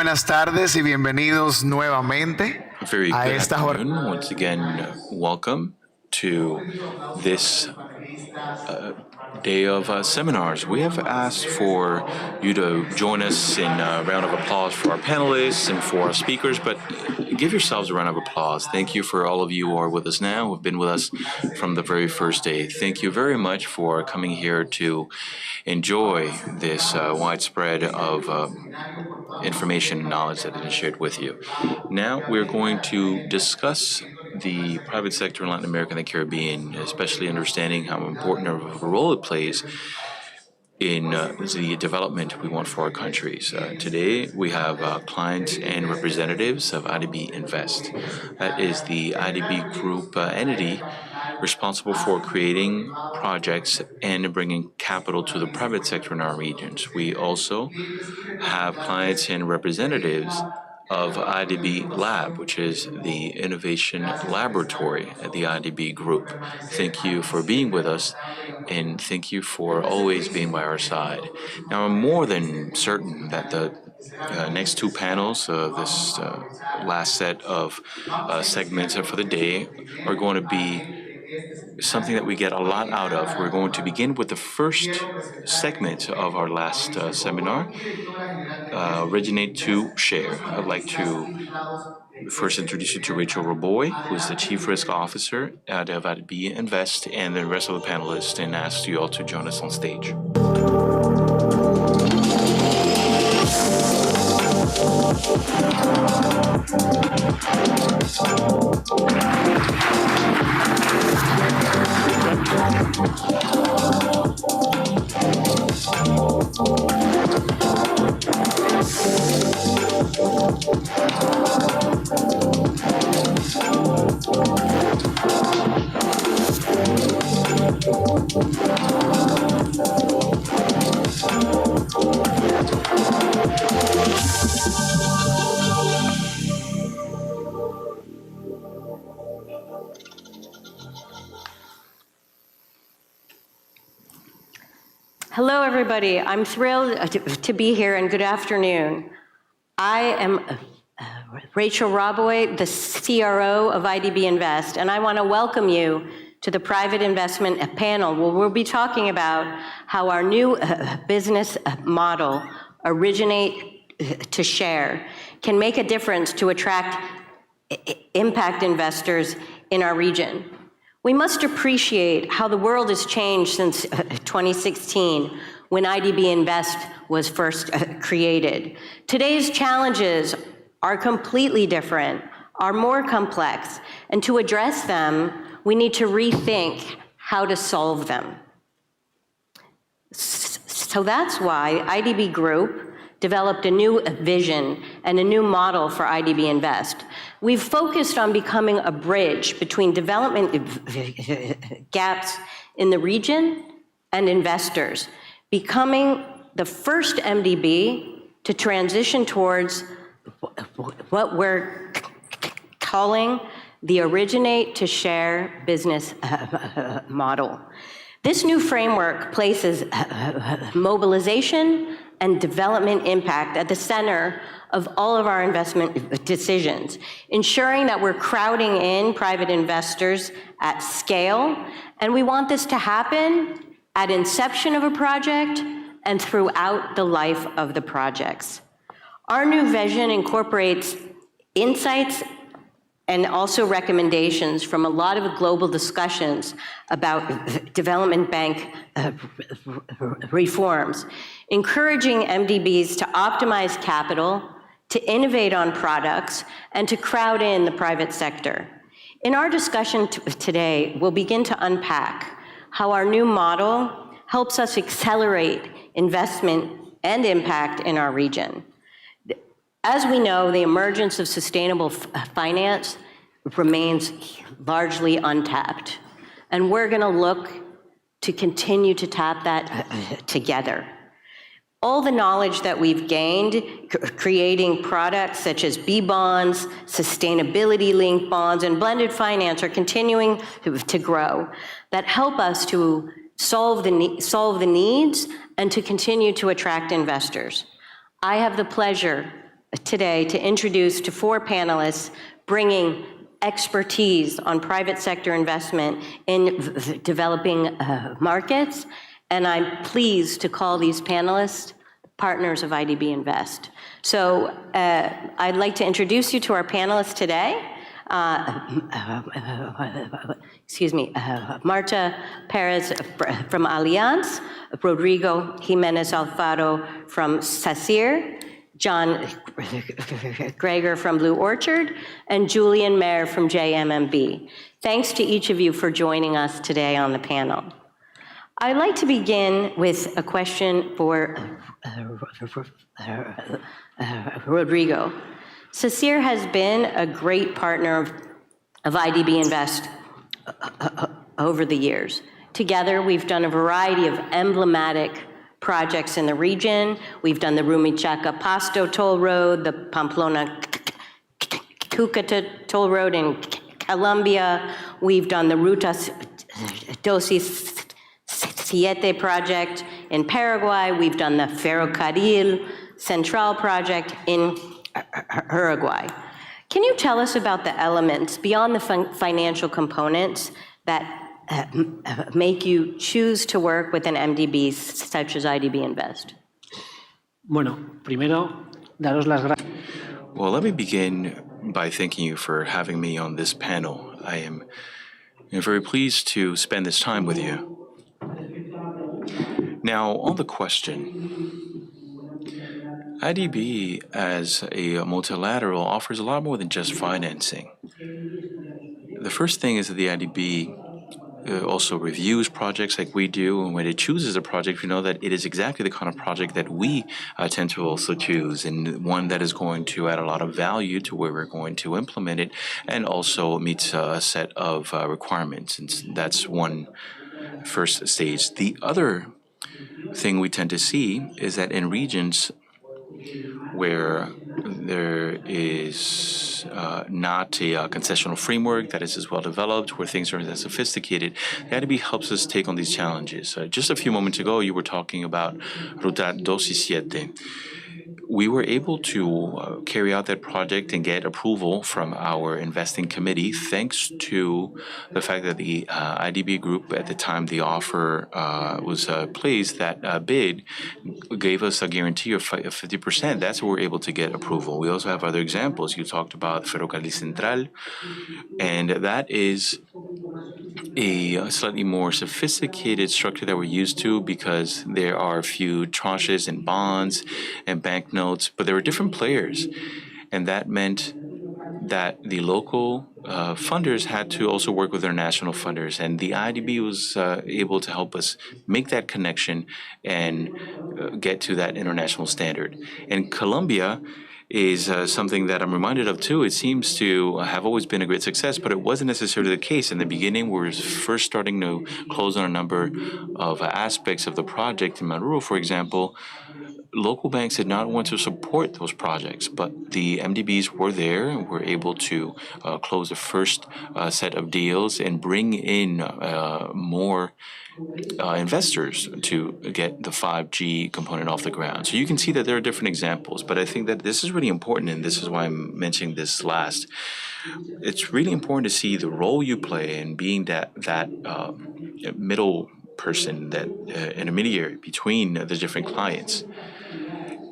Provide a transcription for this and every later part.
buenas tardes y bienvenidos nuevamente Very a good esta afternoon. Once again, welcome to this day of seminars. We have asked for you to join us in a round of applause for our panelists and for our speakers, but give yourselves a round of applause. Thank you for all of you who are with us now, who have been with us from the very first day. Thank you very much for coming here to enjoy this widespread of information and knowledge that is shared with you. Now we're going to discuss the private sector in Latin America and the Caribbean, especially understanding how important of a role it plays in the development we want for our countries. Today we have clients and representatives of IDB Invest. That is the IDB Group entity responsible for creating projects and bringing capital to the private sector in our regions. We also have clients and representatives of IDB Lab, which is the innovation laboratory at the IDB Group. Thank you for being with us, and thank you for always being by our side. Now, I'm more than certain that the next two panels, this last set of segments for the day, are going to be something that we get a lot out of. We're going to begin with the first segment of our last seminar, originate-to-share. I'd like to first introduce you to Rachel Raboy, who is the Chief Risk Officer at IDB Invest, and the rest of the panelists, and ask you all to join us on stage. Hello, everybody. I'm thrilled to be here, and good afternoon. I am Rachel Raboy, the CRO of IDB Invest, and I want to welcome you to the private investment panel, where we'll be talking about how our new business model, originate-to-share, can make a difference to attract impact investors in our region. We must appreciate how the world has changed since 2016, when IDB Invest was first created. Today's challenges are completely different, are more complex, and to address them, we need to rethink how to solve them. So that's why IDB Group developed a new vision and a new model for IDB Invest. We've focused on becoming a bridge between development gaps in the region and investors, becoming the first MDB to transition towards what we're calling the originate-to-share business model. This new framework places mobilization and development impact at the center of all of our investment decisions, ensuring that we're crowding in private investors at scale, and we want this to happen at inception of a project and throughout the life of the projects. Our new vision incorporates insights and also recommendations from a lot of global discussions about development bank reforms, encouraging MDBs to optimize capital, to innovate on products, and to crowd in the private sector. In our discussion today, we'll begin to unpack how our new model helps us accelerate investment and impact in our region. As we know, the emergence of sustainable finance remains largely untapped, and we're going to look to continue to tap that together. All the knowledge that we've gained creating products such as B-bonds, sustainability-linked bonds, and blended finance are continuing to grow that help us to solve the needs and to continue to attract investors. I have the pleasure today to introduce to 4 panelists bringing expertise on private sector investment in developing markets, and I'm pleased to call these panelists partners of IDB Invest. So I'd like to introduce you to our panelists today. Marta Perez from Allianz, Rodrigo Jimenez Alfaro from SACIR, John Greger from Blue Orchard, and Julian Mayer from JMMB. Thanks to each of you for joining us today on the panel. I'd like to begin with a question for Rodrigo. SACIR has been a great partner of IDB Invest over the years. Together, we've done a variety of emblematic projects in the region. We've done the Rumichaca-Pasto toll road, the Pamplona-Cúcuta toll road in Colombia. We've done the Ruta 27 project in Paraguay. We've done the Ferrocarril Central project in Uruguay. Can you tell us about the elements beyond the financial components that make you choose to work with an MDB such as IDB Invest? Bueno, primero, daros las gracias. Well, let me begin by thanking you for having me on this panel. I am very pleased to spend this time with you. Now, on the question, IDB as a multilateral offers a lot more than just financing. The first thing is that the IDB also reviews projects like we do, and when it chooses a project, we know that it is exactly the kind of project that we tend to also choose, and one that is going to add a lot of value to where we're going to implement it, and also meets a set of requirements, and that's one first stage. The other thing we tend to see is that in regions where there is not a concessional framework that is as well developed, where things aren't as sophisticated, the IDB helps us take on these challenges. Just a few moments ago, you were talking about Ruta 27. We were able to carry out that project and get approval from our investing committee thanks to the fact that the IDB Group, at the time the offer was placed, that bid gave us a guarantee of 50%. That's where we're able to get approval. We also have other examples. You talked about Ferrocarril Central, and that is a slightly more sophisticated structure that we're used to because there are a few tranches and bonds and banknotes, but there were different players, and that meant that the local funders had to also work with their national funders, and the IDB was able to help us make that connection and get to that international standard. And Colombia is something that I'm reminded of too. It seems to have always been a great success, but it wasn't necessarily the case. In the beginning, we were first starting to close on a number of aspects of the project. In Maduro, for example, local banks did not want to support those projects, but the MDBs were there and were able to close the first set of deals and bring in more investors to get the 5G component off the ground. So you can see that there are different examples, but I think that this is really important, and this is why I'm mentioning this last. It's really important to see the role you play in being that middle person, that intermediary between the different clients.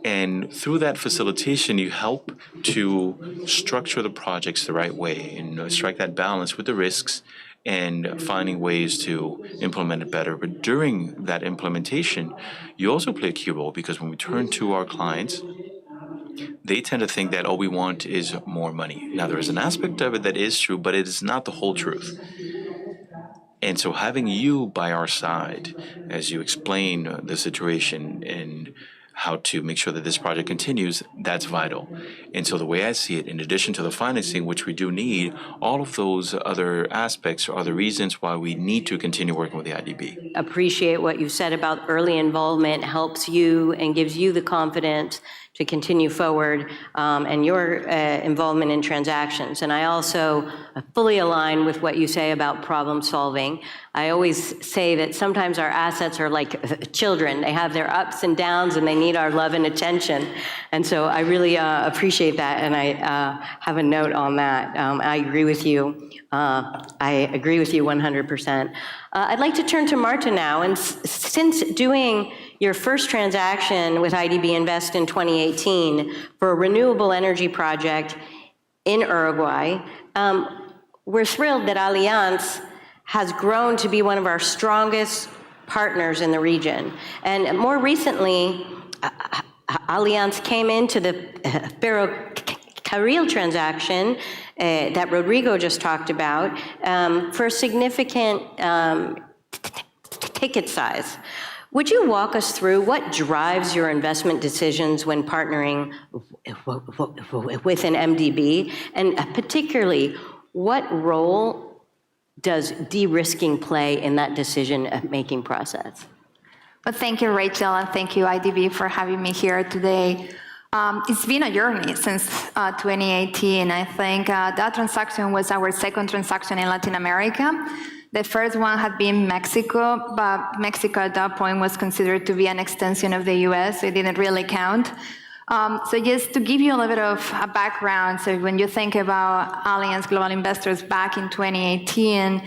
And through that facilitation, you help to structure the projects the right way and strike that balance with the risks and finding ways to implement it better. But during that implementation, you also play a key role, because when we turn to our clients, they tend to think that all we want is more money. Now, there is an aspect of it that is true, but it is not the whole truth. And so having you by our side as you explain the situation and how to make sure that this project continues, that's vital. And so the way I see it, in addition to the financing, which we do need, all of those other aspects are the reasons why we need to continue working with the IDB. Appreciate what you said about early involvement helps you and gives you the confidence to continue forward and your involvement in transactions. And I also fully align with what you say about problem solving. I always say that sometimes our assets are like children. They have their ups and downs and they need our love and attention. And so I really appreciate that, and I have a note on that. I agree with you. I agree with you 100%. I'd like to turn to Marta now, and since doing your first transaction with IDB Invest in 2018 for a renewable energy project in Uruguay, we're thrilled that Allianz has grown to be one of our strongest partners in the region. And more recently, Allianz came into the Ferrocarril transaction that Rodrigo just talked about for a significant ticket size. Would you walk us through what drives your investment decisions when partnering with an MDB, and particularly what role does de-risking play in that decision-making process? Well, thank you, Rachel, and thank you, IDB, for having me here today. It's been a journey since 2018. I think that transaction was our second transaction in Latin America. The first one had been Mexico, but Mexico at that point was considered to be an extension of the US, so it didn't really count. So just to give you a little bit of a background, so when you think about Allianz Global Investors back in 2018,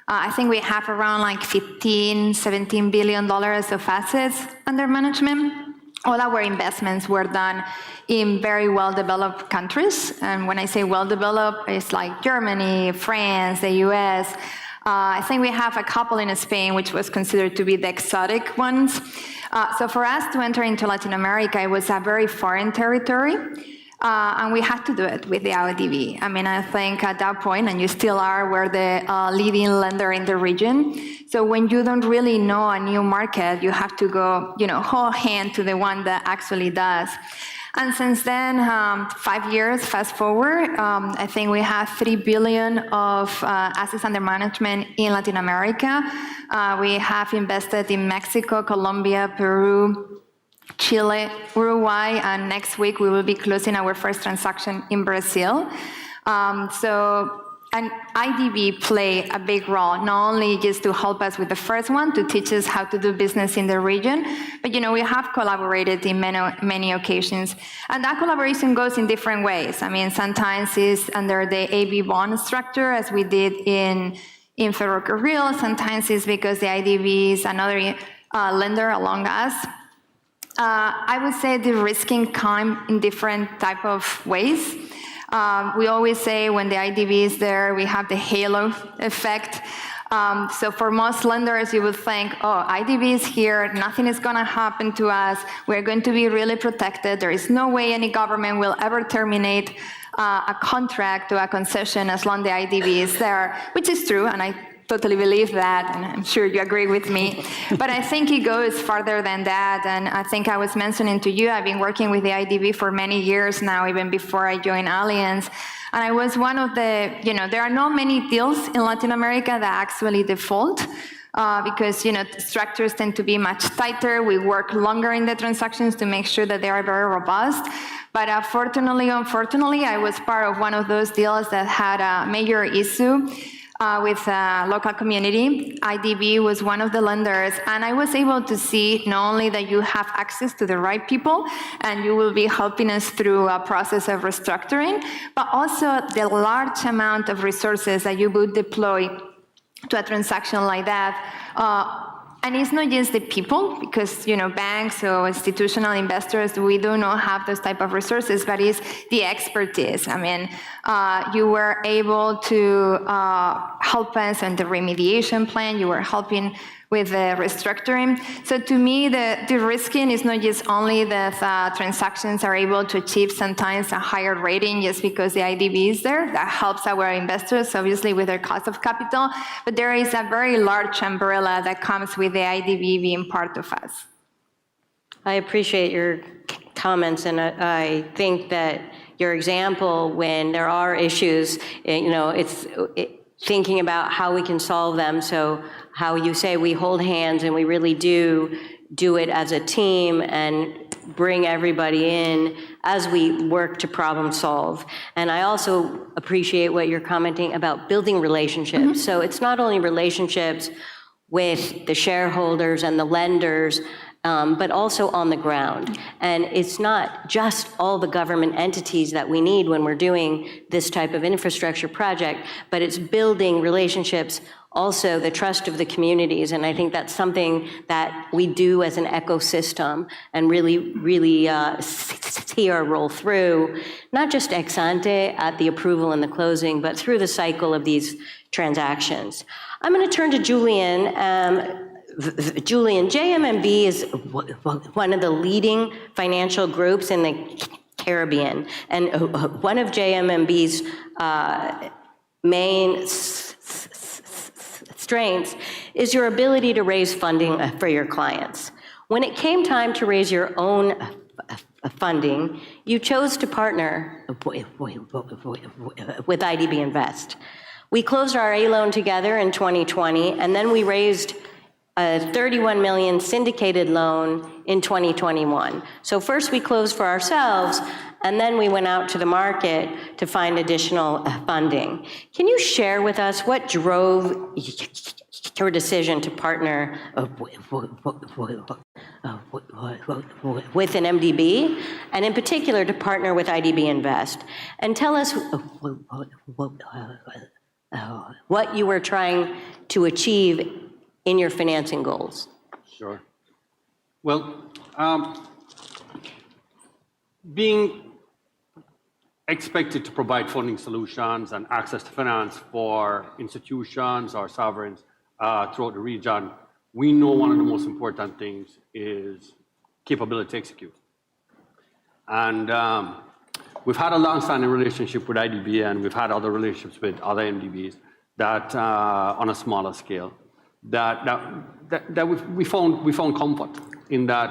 I think we have around like $17 billion of assets under management. All our investments were done in very well-developed countries. And when I say well-developed, it's like Germany, France, the US. I think we have a couple in Spain, which was considered to be the exotic ones. So for us to enter into Latin America, it was a very foreign territory. And we had to do it with the IDB. I mean, I think at that point, and you still are, we're the leading lender in the region. So when you don't really know a new market, you have to go, whole hand to the one that actually does. And since then, 5 years, fast forward, I think we have $3 billion of assets under management in Latin America. We have invested in Mexico, Colombia, Peru, Chile, Uruguay, and next week we will be closing our first transaction in Brazil. And IDB play a big role, not only just to help us with the first one, to teach us how to do business in the region, but we have collaborated in many occasions. And that collaboration goes in different ways. I mean, sometimes it's under the AB bond structure, as we did in Ferrocarril. Sometimes it's because the IDB is another lender along us. I would say the risking come in different type of ways. We always say when the IDB is there, we have the halo effect. So for most lenders, you would think, oh, IDB is here, nothing is going to happen to us, we're going to be really protected, there is no way any government will ever terminate a contract or a concession as long as the IDB is there, which is true, and I totally believe that, and I'm sure you agree with me. But I think it goes farther than that, and I think I was mentioning to you, I've been working with the IDB for many years now, even before I joined Allianz, and I was one of the, there are not many deals in Latin America that actually default, because structures tend to be much tighter. We work longer in the transactions to make sure that they are very robust. But unfortunately, I was part of one of those deals that had a major issue with a local community. IDB was one of the lenders, and I was able to see not only that you have access to the right people, and you will be helping us through a process of restructuring, but also the large amount of resources that you would deploy to a transaction like that. And it's not just the people, because banks or institutional investors, we do not have those type of resources, but it's the expertise. I mean, you were able to help us in the remediation plan, you were helping with the restructuring. So to me, the risking is not just only that transactions are able to achieve sometimes a higher rating just because the IDB is there. That helps our investors, obviously, with their cost of capital. But there is a very large umbrella that comes with the IDB being part of us. I appreciate your comments, and I think that your example, when there are issues, it's thinking about how we can solve them. So how you say we hold hands and we really do it as a team, and bring everybody in as we work to problem solve. And I also appreciate what you're commenting about building relationships. So it's not only relationships with the shareholders and the lenders, but also on the ground. And it's not just all the government entities that we need when we're doing this type of infrastructure project, but it's building relationships, also the trust of the communities. And I think that's something that we do as an ecosystem and really see our roll through, not just ex ante at the approval and the closing, but through the cycle of these transactions. I'm going to turn to Julian. Julian, JMMB is one of the leading financial groups in the Caribbean, and one of JMMB's main strengths is your ability to raise funding for your clients. When it came time to raise your own funding, you chose to partner with IDB Invest. We closed our A loan together in 2020, and then we raised a $31 million syndicated loan in 2021. So first we closed for ourselves, and then we went out to the market to find additional funding. Can you share with us what drove your decision to partner with an MDB, and in particular to partner with IDB Invest? And tell us what you were trying to achieve in your financing goals. Sure. Well, being expected to provide funding solutions and access to finance for institutions or sovereigns throughout the region, we know one of the most important things is capability to execute. And we've had a long-standing relationship with IDB, and we've had other relationships with other MDBs that on a smaller scale. That we found comfort in that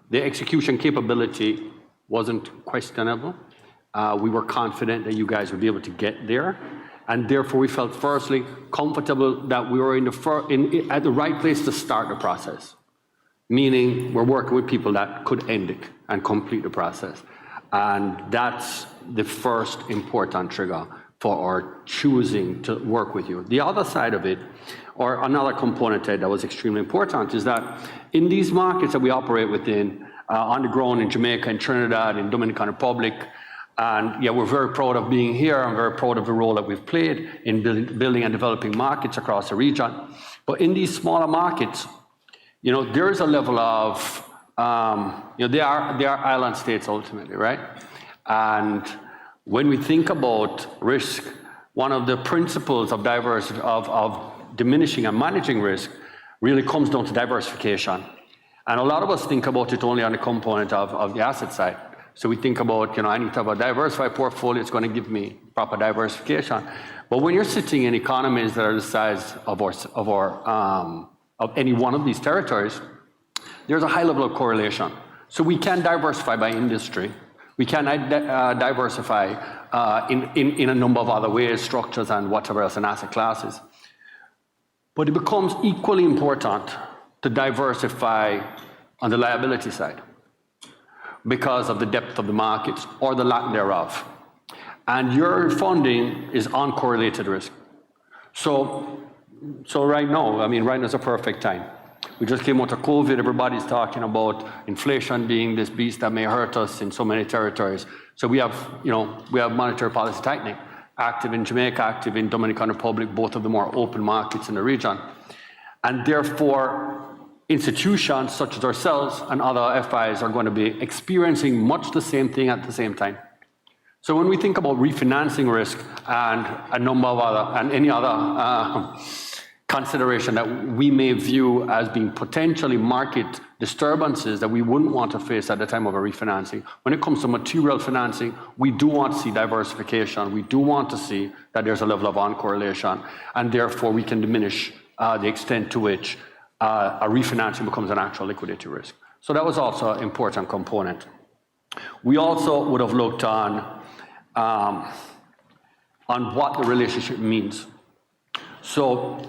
the execution capability wasn't questionable. We were confident that you guys would be able to get there, and therefore we felt firstly comfortable that we were at the right place to start the process, meaning we're working with people that could end it and complete the process, and that's the first important trigger for our choosing to work with you. The other side of it, or another component that was extremely important, is that in these markets that we operate within, on the ground in Jamaica, in Trinidad, in Dominican Republic, and yeah, we're very proud of being here. I'm very proud of the role that we've played in building and developing markets across the region. But in these smaller markets, you know, there is a level of, you know, they are island states ultimately, right? And when we think about risk, one of the principles of diversity, of diminishing and managing risk, really comes down to diversification. And a lot of us think about it only on the component of the asset side. So we think about, you know, I need to have a diversified portfolio, it's going to give me proper diversification. But when you're sitting in economies that are the size of any one of these territories, there's a high level of correlation. So we can diversify by industry. We can diversify in a number of other ways, structures and whatever else in asset classes. But it becomes equally important to diversify on the liability side because of the depth of the markets or the lack thereof. And your funding is uncorrelated risk. So right now, I mean, right now is a perfect time. We just came out of COVID, everybody's talking about inflation being this beast that may hurt us in so many territories. So we have, you know, we have monetary policy tightening, active in Jamaica, active in Dominican Republic, both of them are open markets in the region. And therefore, institutions such as ourselves and other FIs are going to be experiencing much the same thing at the same time. So when we think about refinancing risk and a number of other, and any other consideration that we may view as being potentially market disturbances that we wouldn't want to face at the time of a refinancing, when it comes to material financing, we do want to see diversification. We do want to see that there's a level of uncorrelation, and therefore we can diminish the extent to which a refinancing becomes an actual liquidity risk. So that was also an important component. We also would have looked on what the relationship means. So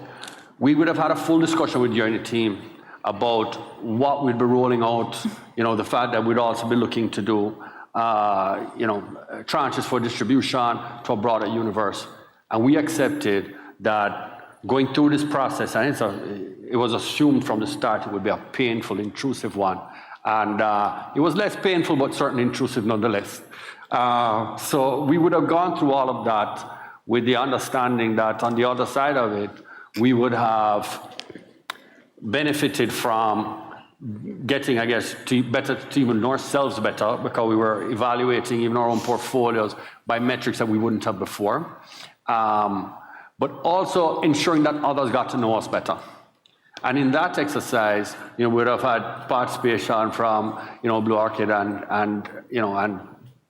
we would have had a full discussion with you and the team about what we'd be rolling out, the fact that we'd also be looking to do, tranches for distribution to a broader universe. And we accepted that going through this process, and it was assumed from the start it would be a painful, intrusive one. And it was less painful, but certainly intrusive nonetheless. So we would have gone through all of that with the understanding that on the other side of it, we would have benefited from getting, I guess, to even know ourselves better, because we were evaluating even our own portfolios by metrics that we wouldn't have before. But also ensuring that others got to know us better. And in that exercise, we would have had participation from, Blue Orchid and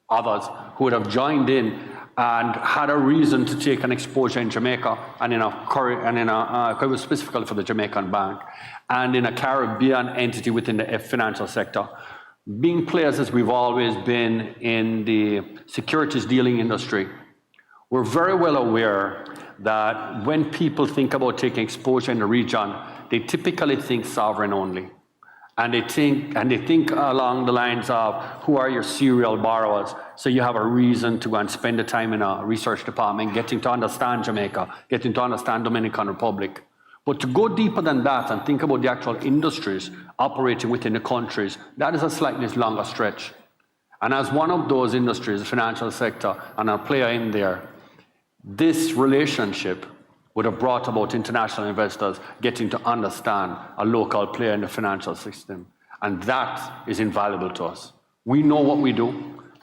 others who would have joined in and had a reason to take an exposure in Jamaica and it was specifically for the Jamaican bank, and in a Caribbean entity within the financial sector. Being players as we've always been in the securities dealing industry, we're very well aware that when people think about taking exposure in the region, they typically think sovereign only. And they think along the lines of who are your serial borrowers, so you have a reason to go and spend the time in a research department, getting to understand Jamaica, getting to understand Dominican Republic. But to go deeper than that and think about the actual industries operating within the countries, that is a slightly longer stretch. And as one of those industries, the financial sector, and a player in there, this relationship would have brought about international investors getting to understand a local player in the financial system. And that is invaluable to us. We know what we do,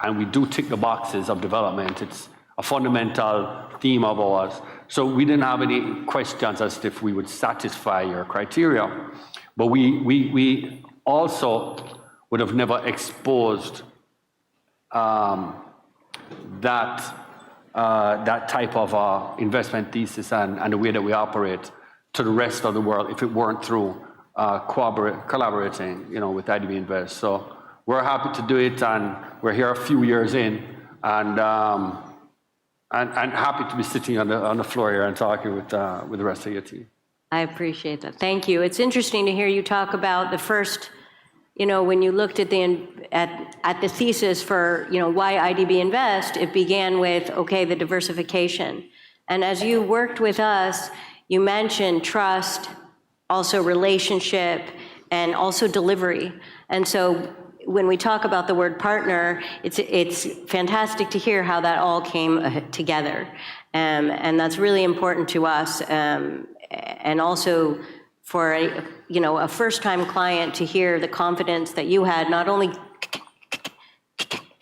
and we do tick the boxes of development. It's a fundamental theme of ours. So we didn't have any questions as to if we would satisfy your criteria. But we also would have never exposed that type of investment thesis and the way that we operate to the rest of the world if it weren't through collaborating, with IDB Invest. So we're happy to do it, and we're here a few years in, and happy to be sitting on the floor here and talking with the rest of your team. I appreciate that. Thank you. It's interesting to hear you talk about the first, when you looked at the thesis for, why IDB Invest, it began with, okay, the diversification. And as you worked with us, you mentioned trust, also relationship, and also delivery. And so when we talk about the word partner, it's fantastic to hear how that all came together. And that's really important to us. And also for a first-time client to hear the confidence that you had, not only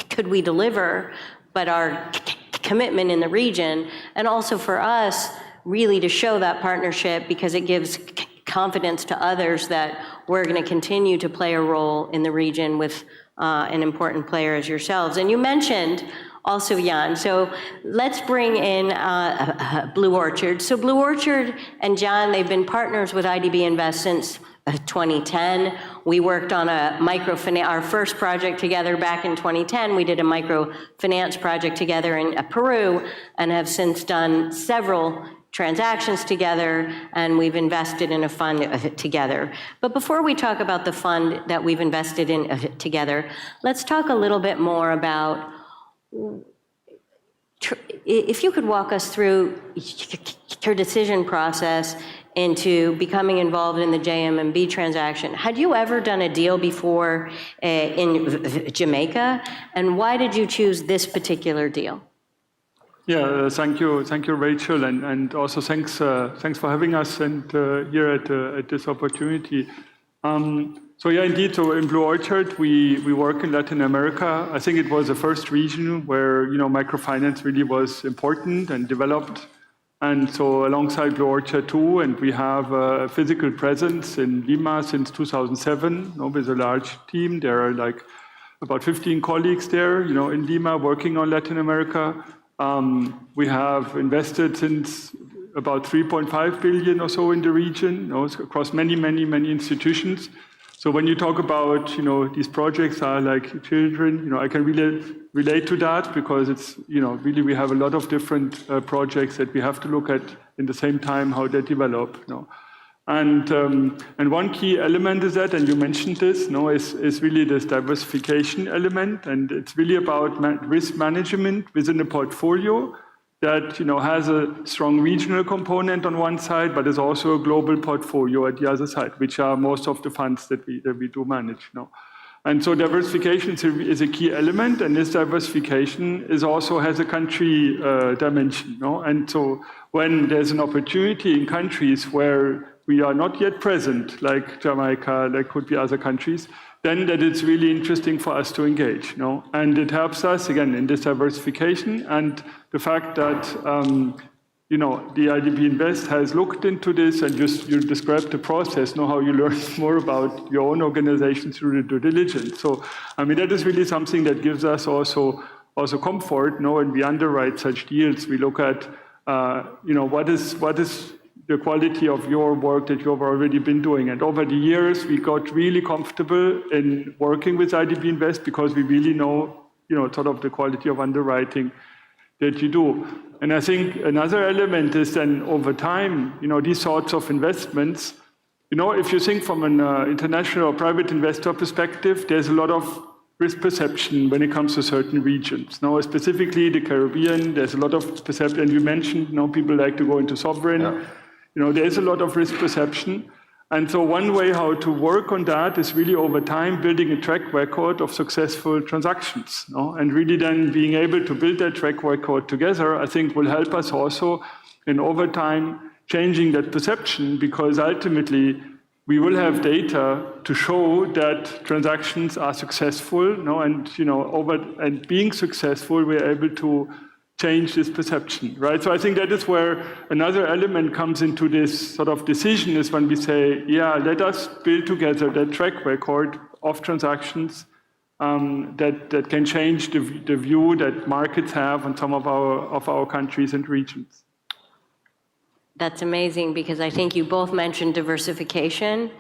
could we deliver, but our commitment in the region, and also for us really to show that partnership, because it gives confidence to others that we're going to continue to play a role in the region with an important player as yourselves. And you mentioned also Jan, so let's bring in Blue Orchid. So Blue Orchid and John, they've been partners with IDB Invest since 2010. We worked on our first project together back in 2010. We did a microfinance project together in Peru, and have since done several transactions together, and we've invested in a fund together. But before we talk about the fund that we've invested in together, let's talk a little bit more about, if you could walk us through your decision process into becoming involved in the JMB transaction. Had you ever done a deal before in Jamaica? And why did you choose this particular deal? Yeah, thank you, Rachel, and also thanks for having us and here at this opportunity. So yeah, indeed. So in Blue Orchid, we work in Latin America. I think it was the first region where microfinance really was important and developed. And so alongside Blue Orchid too, and we have a physical presence in Lima since 2007. With a large team, there are like about 15 colleagues there, in Lima working on Latin America. We have invested since about 3.5 billion or so in the region, across many institutions. So when you talk about, these projects are like children, I can really relate to that, because it's, really we have a lot of different projects that we have to look at in the same time how they develop. And one key element is that, and you mentioned this, is really this diversification element, and it's really about risk management within a portfolio that has a strong regional component on one side, but is also a global portfolio at the other side, which are most of the funds that we do manage. And so diversification is a key element, and this diversification also has a country dimension. And so when there's an opportunity in countries where we are not yet present, like Jamaica, there could be other countries, then that it's really interesting for us to engage. And it helps us, again, in this diversification, and the fact that the IDB Invest has looked into this, and you described the process, how you learn more about your own organization through the due diligence. So, that is really something that gives us also comfort. When we underwrite such deals, we look at, what is the quality of your work that you've already been doing. And over the years, we got really comfortable in working with IDB Invest because we really know, sort of the quality of underwriting that you do. And I think another element is then over time, these sorts of investments, if you think from an international or private investor perspective, there's a lot of risk perception when it comes to certain regions. Now, specifically the Caribbean, there's a lot of perception, and you mentioned, people like to go into sovereign. Yeah. There's a lot of risk perception. And so one way how to work on that is really over time building a track record of successful transactions. And really then being able to build that track record together, I think will help us also in over time changing that perception, because ultimately we will have data to show that transactions are successful, and being successful, we're able to change this perception, right? So I think that is where another element comes into this sort of decision, is when we say, let us build together that track record of transactions that can change the view that markets have on some of our countries and regions. That's amazing, because I think you both mentioned diversification,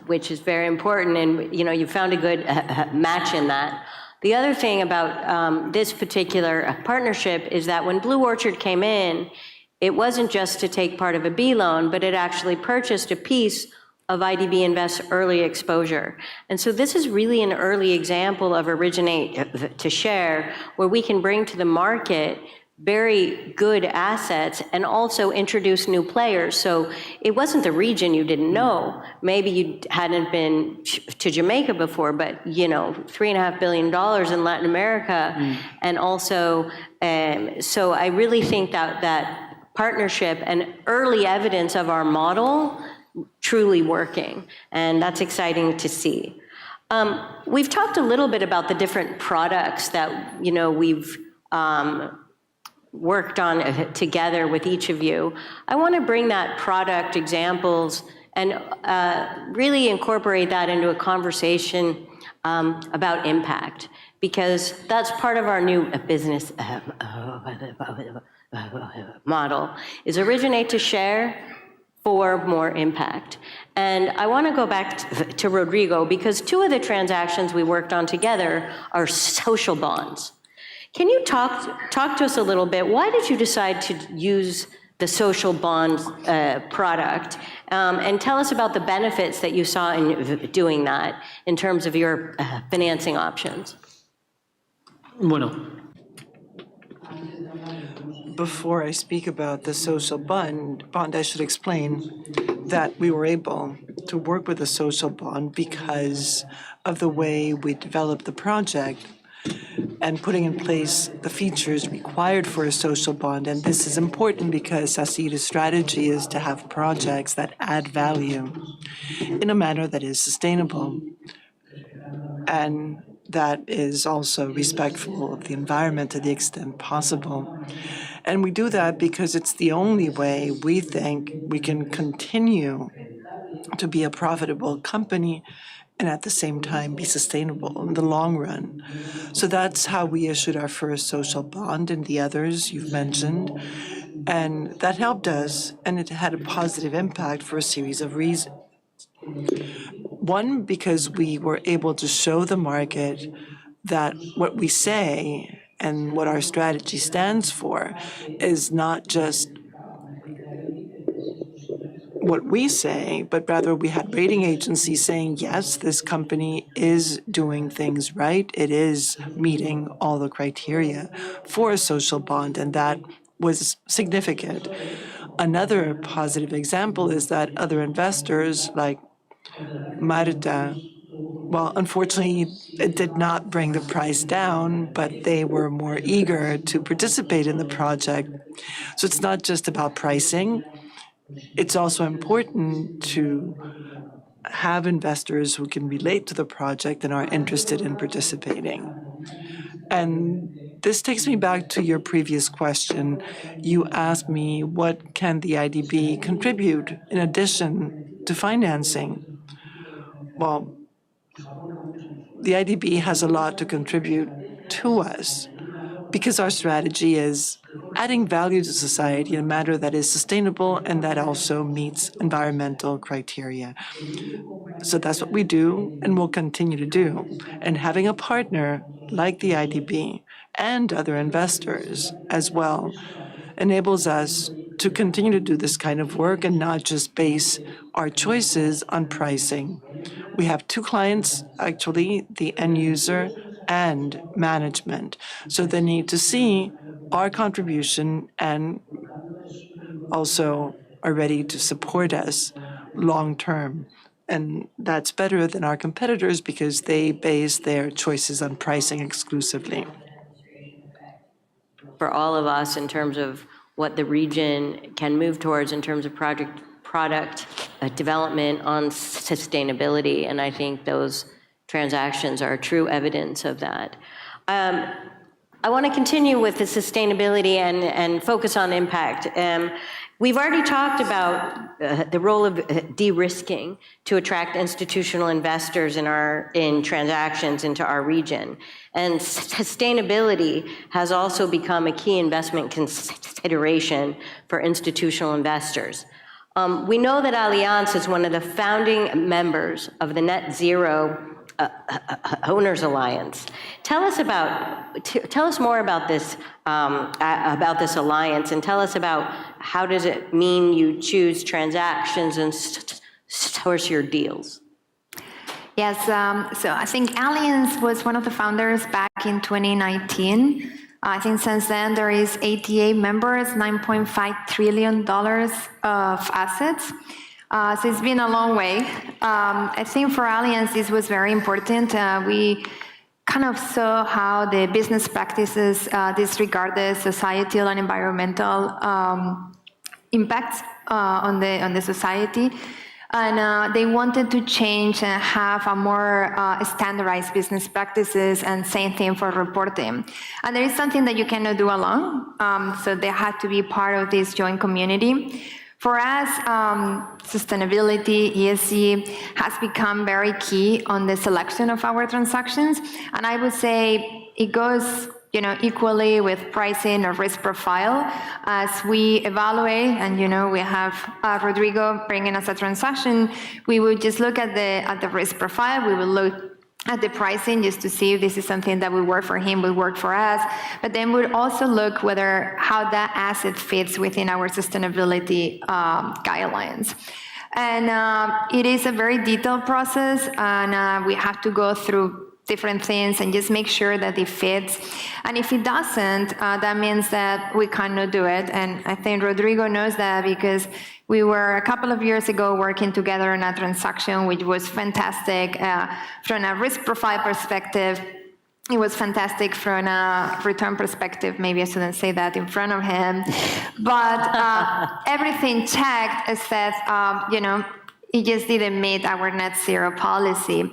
which is very important, and you found a good match in that. The other thing about this particular partnership is that when Blue Orchard came in, it wasn't just to take part of a B loan, but it actually purchased a piece of IDB Invest's early exposure. And so this is really an early example of originate-to-share, where we can bring to the market very good assets and also introduce new players. So it wasn't the region you didn't know. Maybe you hadn't been to Jamaica before, but $3.5 billion in Latin America. And also, so I really think that partnership and early evidence of our model truly working, and that's exciting to see. We've talked a little bit about the different products that we've worked on together with each of you. I want to bring that product examples and really incorporate that into a conversation about impact, because that's part of our new business model, is originate to share for more impact. And I want to go back to Rodrigo, because two of the transactions we worked on together are social bonds. Can you talk to us a little bit? Why did you decide to use the social bond product? And tell us about the benefits that you saw in doing that in terms of your financing options. Bueno, before I speak about the social bond, I should explain that we were able to work with a social bond because of the way we developed the project and putting in place the features required for a social bond. And this is important because Sacida's strategy is to have projects that add value in a manner that is sustainable and that is also respectful of the environment to the extent possible. And we do that because it's the only way we think we can continue to be a profitable company and at the same time be sustainable in the long run. So that's how we issued our first social bond and the others you've mentioned. And that helped us, and it had a positive impact for a series of reasons. One, because we were able to show the market that what we say and what our strategy stands for is not just what we say, but rather we had rating agencies saying, yes, this company is doing things right. It is meeting all the criteria for a social bond, and that was significant. Another positive example is that other investors like Marta, well, unfortunately, it did not bring the price down, but they were more eager to participate in the project. So it's not just about pricing. It's also important to have investors who can relate to the project and are interested in participating. And this takes me back to your previous question. You asked me, what can the IDB contribute in addition to financing? Well, the IDB has a lot to contribute to us because our strategy is adding value to society in a manner that is sustainable and that also meets environmental criteria. So that's what we do and will continue to do. And having a partner like the IDB and other investors as well enables us to continue to do this kind of work and not just base our choices on pricing. We have two clients, actually, the end user and management. So they need to see our contribution and also are ready to support us long term. And that's better than our competitors because they base their choices on pricing exclusively. For all of us in terms of what the region can move towards in terms of product development on sustainability, and I think those transactions are true evidence of that. I want to continue with the sustainability and focus on impact. We've already talked about the role of de-risking to attract institutional investors in transactions into our region. And sustainability has also become a key investment consideration for institutional investors. We know that Allianz is one of the founding members of the Net Zero Owners Alliance. Tell us more about this alliance, and tell us about how does it mean you choose transactions and source your deals. Yes, so I think Allianz was one of the founders back in 2019. I think since then there is 88 members, $9.5 trillion of assets. So it's been a long way. I think for Allianz, this was very important. We kind of saw how the business practices disregarded societal and environmental impacts on the society. And they wanted to change and have a more standardized business practices, and same thing for reporting. And there is something that you cannot do alone. So they had to be part of this joint community. For us, sustainability, ESG, has become very key on the selection of our transactions. And I would say it goes equally with pricing or risk profile. As we evaluate, and we have Rodrigo bringing us a transaction, we would just look at the risk profile. We will look at the pricing just to see if this is something that would work for him, would work for us. But then we'd also look how that asset fits within our sustainability guidelines. And it is a very detailed process, and we have to go through different things and just make sure that it fits. And if it doesn't, that means that we cannot do it. And I think Rodrigo knows that because we were a couple of years ago working together on a transaction which was fantastic from a risk profile perspective. It was fantastic from a return perspective. Maybe I shouldn't say that in front of him. But everything checked except, it just didn't meet our net zero policy.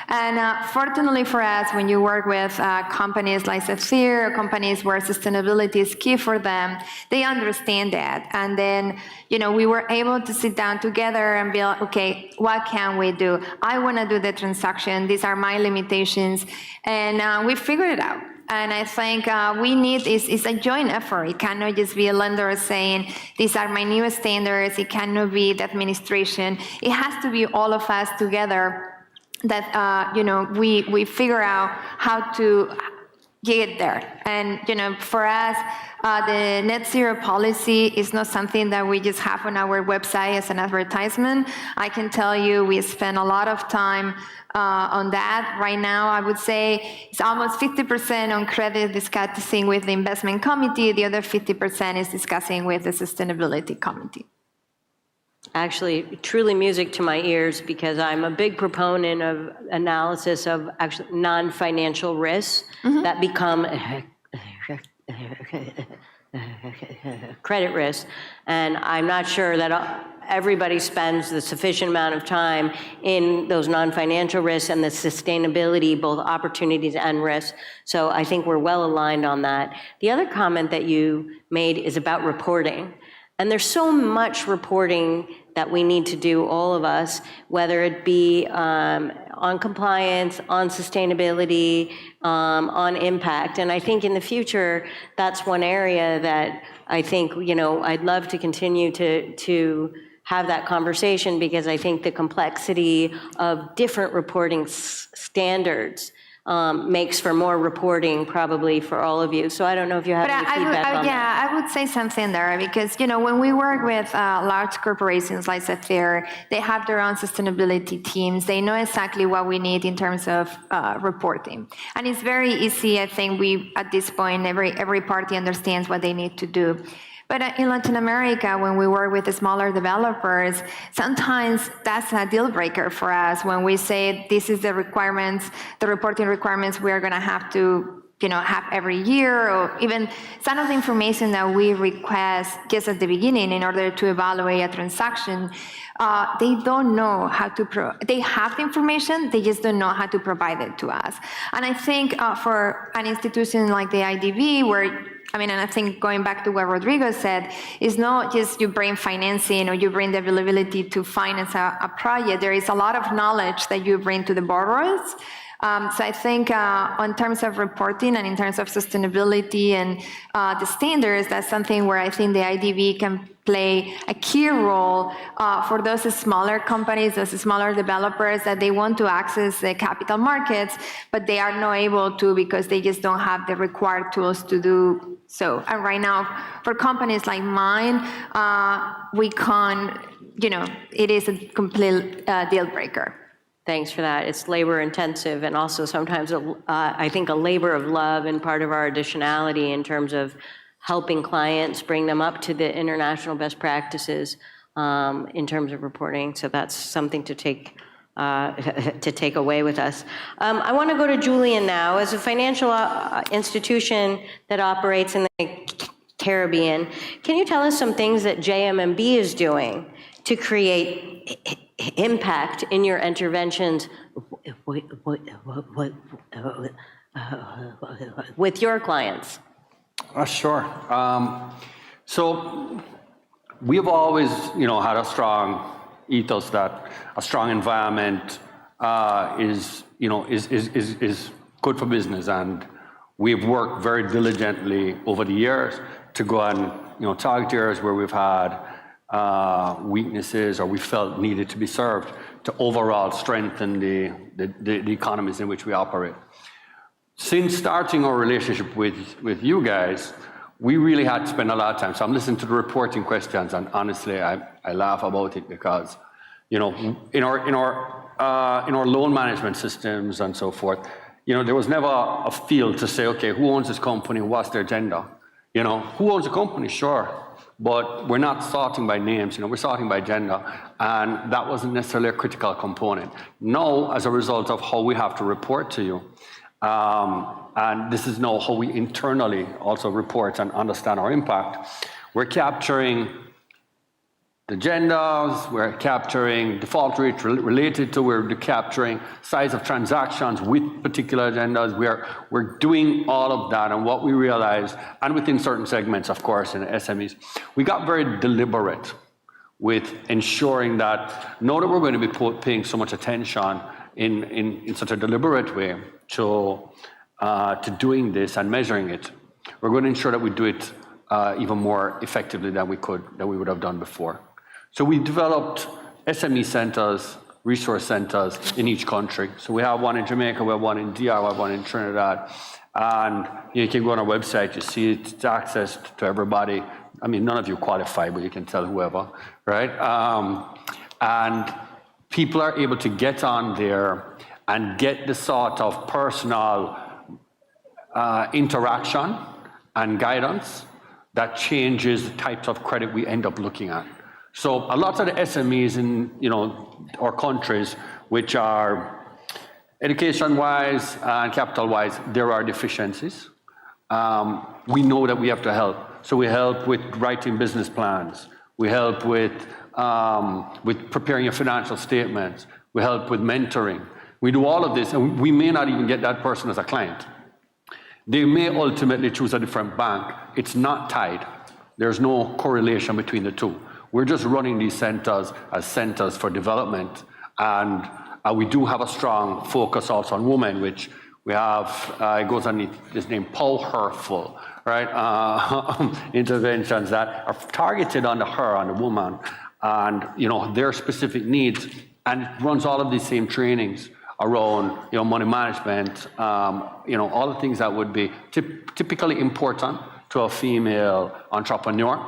And fortunately for us, when you work with companies like Zephyr, companies where sustainability is key for them, they understand that. And then, we were able to sit down together and be like, okay, what can we do? I want to do the transaction. These are my limitations. And we figured it out. And I think we need is a joint effort. It cannot just be a lender saying, these are my new standards. It cannot be the administration. It has to be all of us together that, we figure out how to get there. And for us, the net zero policy is not something that we just have on our website as an advertisement. I can tell you we spend a lot of time on that. Right now, I would say it's almost 50% on credit discussing with the investment committee. The other 50% is discussing with the sustainability committee. Actually, truly music to my ears, because I'm a big proponent of analysis of actually non-financial risks that become credit risks. And I'm not sure that everybody spends the sufficient amount of time in those non-financial risks and the sustainability, both opportunities and risks. So I think we're well aligned on that. The other comment that you made is about reporting. And there's so much reporting that we need to do, all of us, whether it be on compliance, on sustainability, on impact. And I think in the future, that's one area that I think, I'd love to continue to have that conversation, because I think the complexity of different reporting standards makes for more reporting probably for all of you. So I don't know if you have any feedback on that. I would say something there, because when we work with large corporations like Zephyr, they have their own sustainability teams. They know exactly what we need in terms of reporting, and it's very easy. I think at this point every party understands what they need to do. But in Latin America, when we work with the smaller developers, sometimes that's a deal breaker for us when we say this is the requirements, the reporting requirements we are going to have to have every year, or even some of the information that we request just at the beginning in order to evaluate a transaction. They don't know how to, they have the information, they just don't know how to provide it to us. And I think for an institution like the IDB, where and I think going back to what Rodrigo said, it's not just you bring financing or you bring the availability to finance a project. There is a lot of knowledge that you bring to the borrowers. So I think in terms of reporting and in terms of sustainability and the standards, that's something where I think the IDB can play a key role for those smaller companies, those smaller developers that they want to access the capital markets, but they are not able to because they just don't have the required tools to do so. And right now, for companies like mine, we can't, it is a complete deal breaker. Thanks for that. It's labor intensive, and also sometimes I think a labor of love, and part of our additionality in terms of helping clients bring them up to the international best practices in terms of reporting. So that's something to take away with us. I want to go to Julian now. As a financial institution that operates in the Caribbean, can you tell us some things that JMMB is doing to create impact in your interventions with your clients? Sure. So we have always, had a strong ethos that a strong environment is good for business, and we've worked very diligently over the years to go and target areas where we've had weaknesses or we felt needed to be served to overall strengthen the economies in which we operate. Since starting our relationship with you guys, we really had to spend a lot of time. So I'm listening to the reporting questions, and honestly, I laugh about it because, in our loan management systems and so forth, there was never a field to say, okay, who owns this company? What's their agenda? Who owns the company? Sure. But we're not sorting by names, we're sorting by gender, and that wasn't necessarily a critical component. Now, as a result of how we have to report to you, and this is now how we internally also report and understand our impact, we're capturing the genders, we're capturing default rate related to, we're capturing size of transactions with particular agendas. We're doing all of that, and what we realized, and within certain segments, of course, in SMEs, we got very deliberate with ensuring that now that we're going to be paying so much attention in such a deliberate way to doing this and measuring it, we're going to ensure that we do it even more effectively than we would have done before. So we developed SME centers resource centers in each country. So we have one in Jamaica, we have one in DR, we have one in Trinidad. And you can go on our website, you see it's accessed to everybody. I mean, none of you qualify, but you can tell whoever, right? And people are able to get on there and get the sort of personal interaction and guidance that changes the types of credit we end up looking at. So a lot of the SMEs in our countries, which are education-wise and capital-wise, there are deficiencies. We know that we have to help. So we help with writing business plans. We help with preparing your financial statements. We help with mentoring. We do all of this, and we may not even get that person as a client. They may ultimately choose a different bank. It's not tied. There's no correlation between the two. We're just running these centers as centers for development. And we do have a strong focus also on women, which we have, it goes on this name, powerful, right? Interventions that are targeted on the woman, and their specific needs. And it runs all of these same trainings around money management, all the things that would be typically important to a female entrepreneur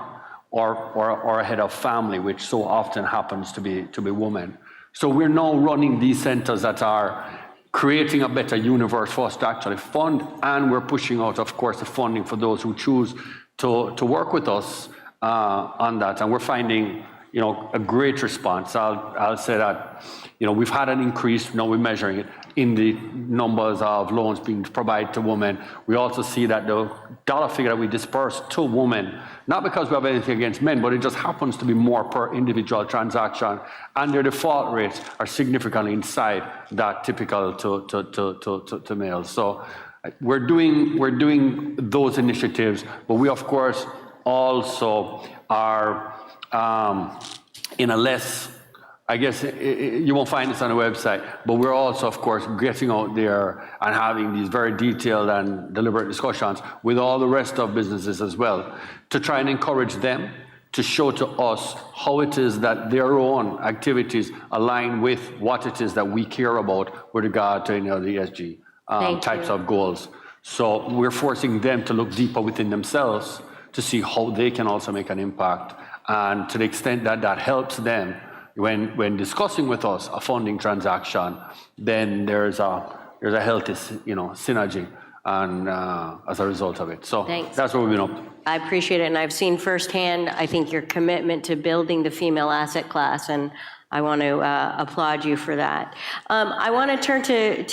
or a head of family, which so often happens to be women. So we're now running these centers that are creating a better universe for us to actually fund, and we're pushing out, of course, the funding for those who choose to work with us on that. And we're finding a great response. I'll say that we've had an increase, now we're measuring it, in the numbers of loans being provided to women. We also see that the dollar figure that we disperse to women, not because we have anything against men, but it just happens to be more per individual transaction, and their default rates are significantly inside that typical to males. So we're doing those initiatives, but we of course also are in a less, I guess you won't find this on the website, but we're also, of course, getting out there and having these very detailed and deliberate discussions with all the rest of businesses as well, to try and encourage them to show to us how it is that their own activities align with what it is that we care about with regard to the ESG types of goals. So we're forcing them to look deeper within themselves to see how they can also make an impact. And to the extent that that helps them, when discussing with us a funding transaction, then there's a healthy synergy, and as a result of it. So that's what we've been up to. I appreciate it, and I've seen firsthand, I think, your commitment to building the female asset class, and I want to applaud you for that. I want to turn to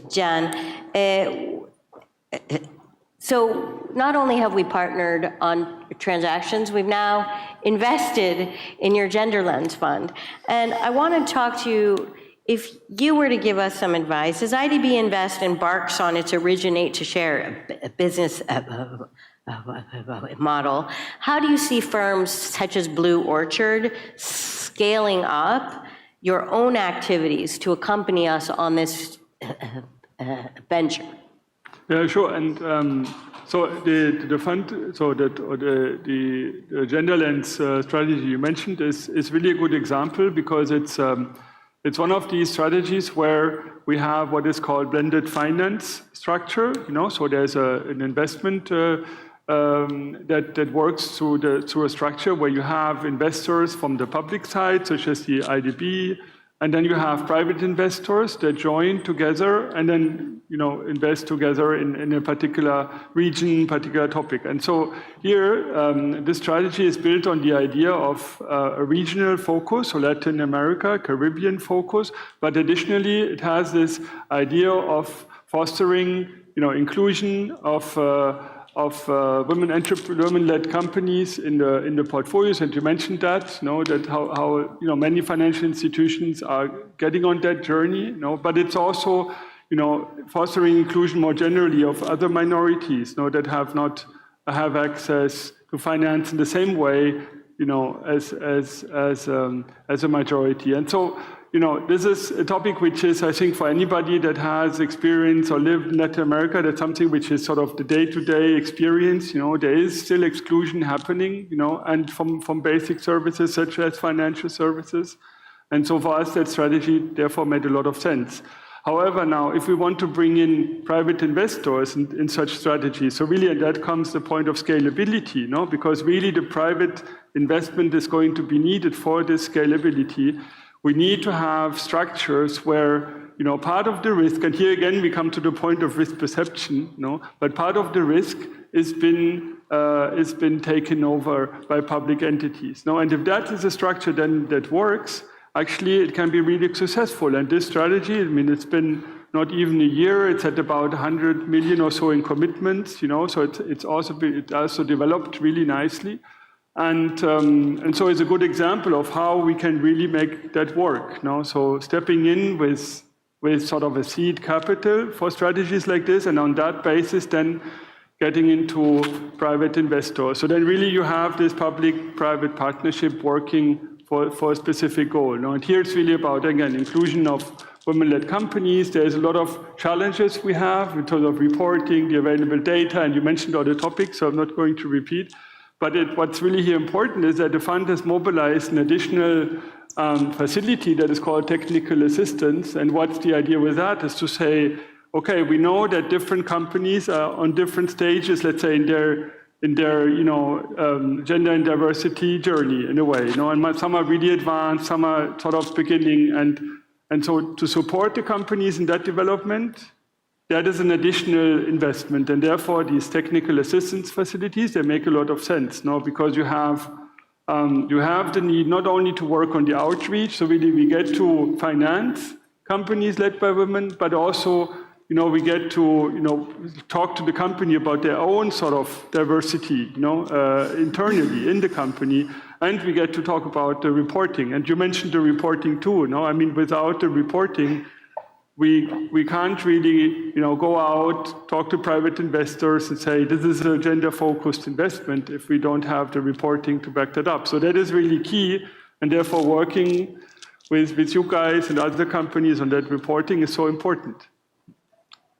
John. So not only have we partnered on transactions, we've now invested in your Gender Lens Fund. And I want to talk to you, if you were to give us some advice, as IDB Invest embarks on its originate-to-share business model, how do you see firms such as Blue Orchard scaling up your own activities to accompany us on this venture? Yeah, sure. And so the fund, so that the gender lens strategy you mentioned is really a good example, because it's one of these strategies where we have what is called blended finance structure. So there's an investment that works through a structure where you have investors from the public side, such as the IDB. And then you have private investors that join together and then, invest together in a particular region, particular topic. And so here, this strategy is built on the idea of a regional focus, so Latin America, Caribbean focus, but additionally, it has this idea of fostering, inclusion of women-led companies in the portfolios, and you mentioned that, that how many financial institutions are getting on that journey, but it's also, fostering inclusion more generally of other minorities, that have access to finance in the same way, as a majority. And so, this is a topic which is, I think, for anybody that has experience or lived in Latin America, that's something which is sort of the day-to-day experience. There is still exclusion happening, and from basic services such as financial services. And so for us, that strategy therefore made a lot of sense. However, now, if we want to bring in private investors in such strategies, so really, and that comes the point of scalability, because really the private investment is going to be needed for this scalability. We need to have structures where, part of the risk, and here again we come to the point of risk perception, but part of the risk is been taken over by public entities. And if that is a structure then that works, actually it can be really successful. And this strategy, it's been not even a year, it's at about 100 million or so in commitments, so it's also developed really nicely. And so it's a good example of how we can really make that work. So stepping in with sort of a seed capital for strategies like this, and on that basis then getting into private investors. So then really you have this public-private partnership working for a specific goal. And here it's really about, again, inclusion of women-led companies. There's a lot of challenges we have in terms of reporting, the available data, and you mentioned all the topics, so I'm not going to repeat. But what's really here important is that the fund has mobilized an additional facility that is called technical assistance. And what's the idea with that is to say, okay, we know that different companies are on different stages, let's say in their gender and diversity journey in a way. And some are really advanced, some are sort of beginning, and so to support the companies in that development, that is an additional investment, and therefore these technical assistance facilities, they make a lot of sense, because you have the need not only to work on the outreach, so really we get to finance companies led by women, but also we get to talk to the company about their own sort of diversity, internally in the company, and we get to talk about the reporting. And you mentioned the reporting too. Without the reporting, we can't really, go out, talk to private investors and say, this is a gender-focused investment if we don't have the reporting to back that up. So that is really key, and therefore working with you guys and other companies on that reporting is so important.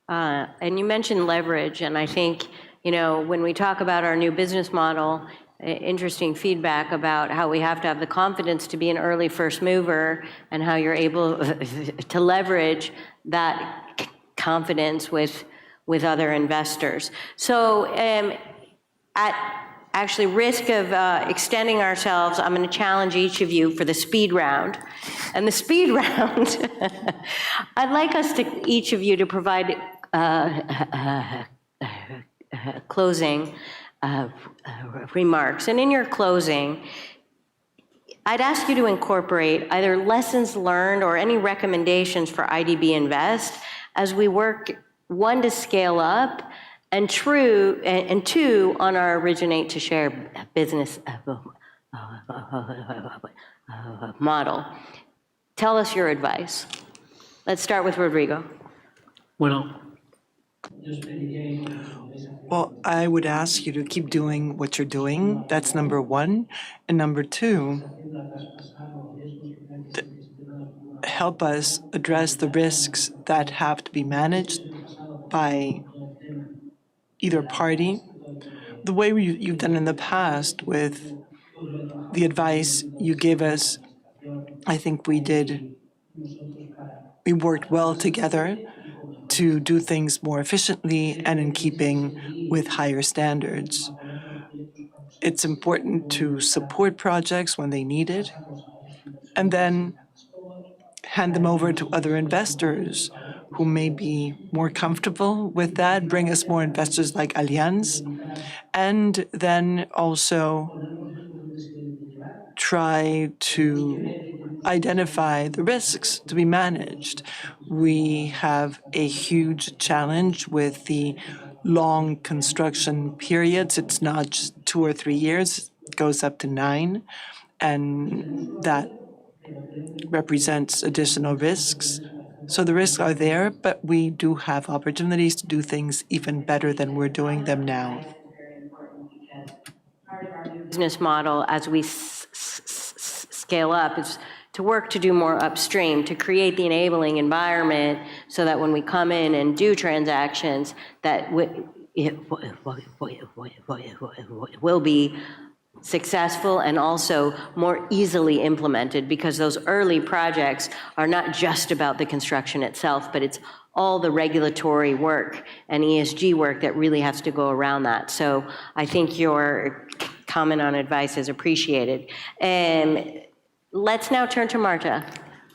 And you mentioned leverage, and I think, when we talk about our new business model, interesting feedback about how we have to have the confidence to be an early first mover and how you're able to leverage that confidence with other investors. So at actually risk of extending ourselves, I'm going to challenge each of you for the speed round. And the speed round, I'd like each of you to provide closing remarks. And in your closing, I'd ask you to incorporate either lessons learned or any recommendations for IDB Invest as we work, one, to scale up, and two, on our originate-to-share business model. Tell us your advice. Let's start with Rodrigo. Bueno, Well, I would ask you to keep doing what you're doing. That's number one. And number two, help us address the risks that have to be managed by either party, the way you've done in the past with the advice you gave us. I think we worked well together to do things more efficiently and in keeping with higher standards. It's important to support projects when they need it, and then hand them over to other investors who may be more comfortable with that, bring us more investors like Allianz, and then also try to identify the risks to be managed. We have a huge challenge with the long construction periods. It's not just 2 or 3 years, it goes up to 9, and that represents additional risks. So the risks are there, but we do have opportunities to do things even better than we're doing them now. Business model as we scale up is to work to do more upstream, to create the enabling environment so that when we come in and do transactions, that it will be successful and also more easily implemented, because those early projects are not just about the construction itself, but it's all the regulatory work and ESG work that really has to go around that. So I think your comment on advice is appreciated. Let's now turn to Marta.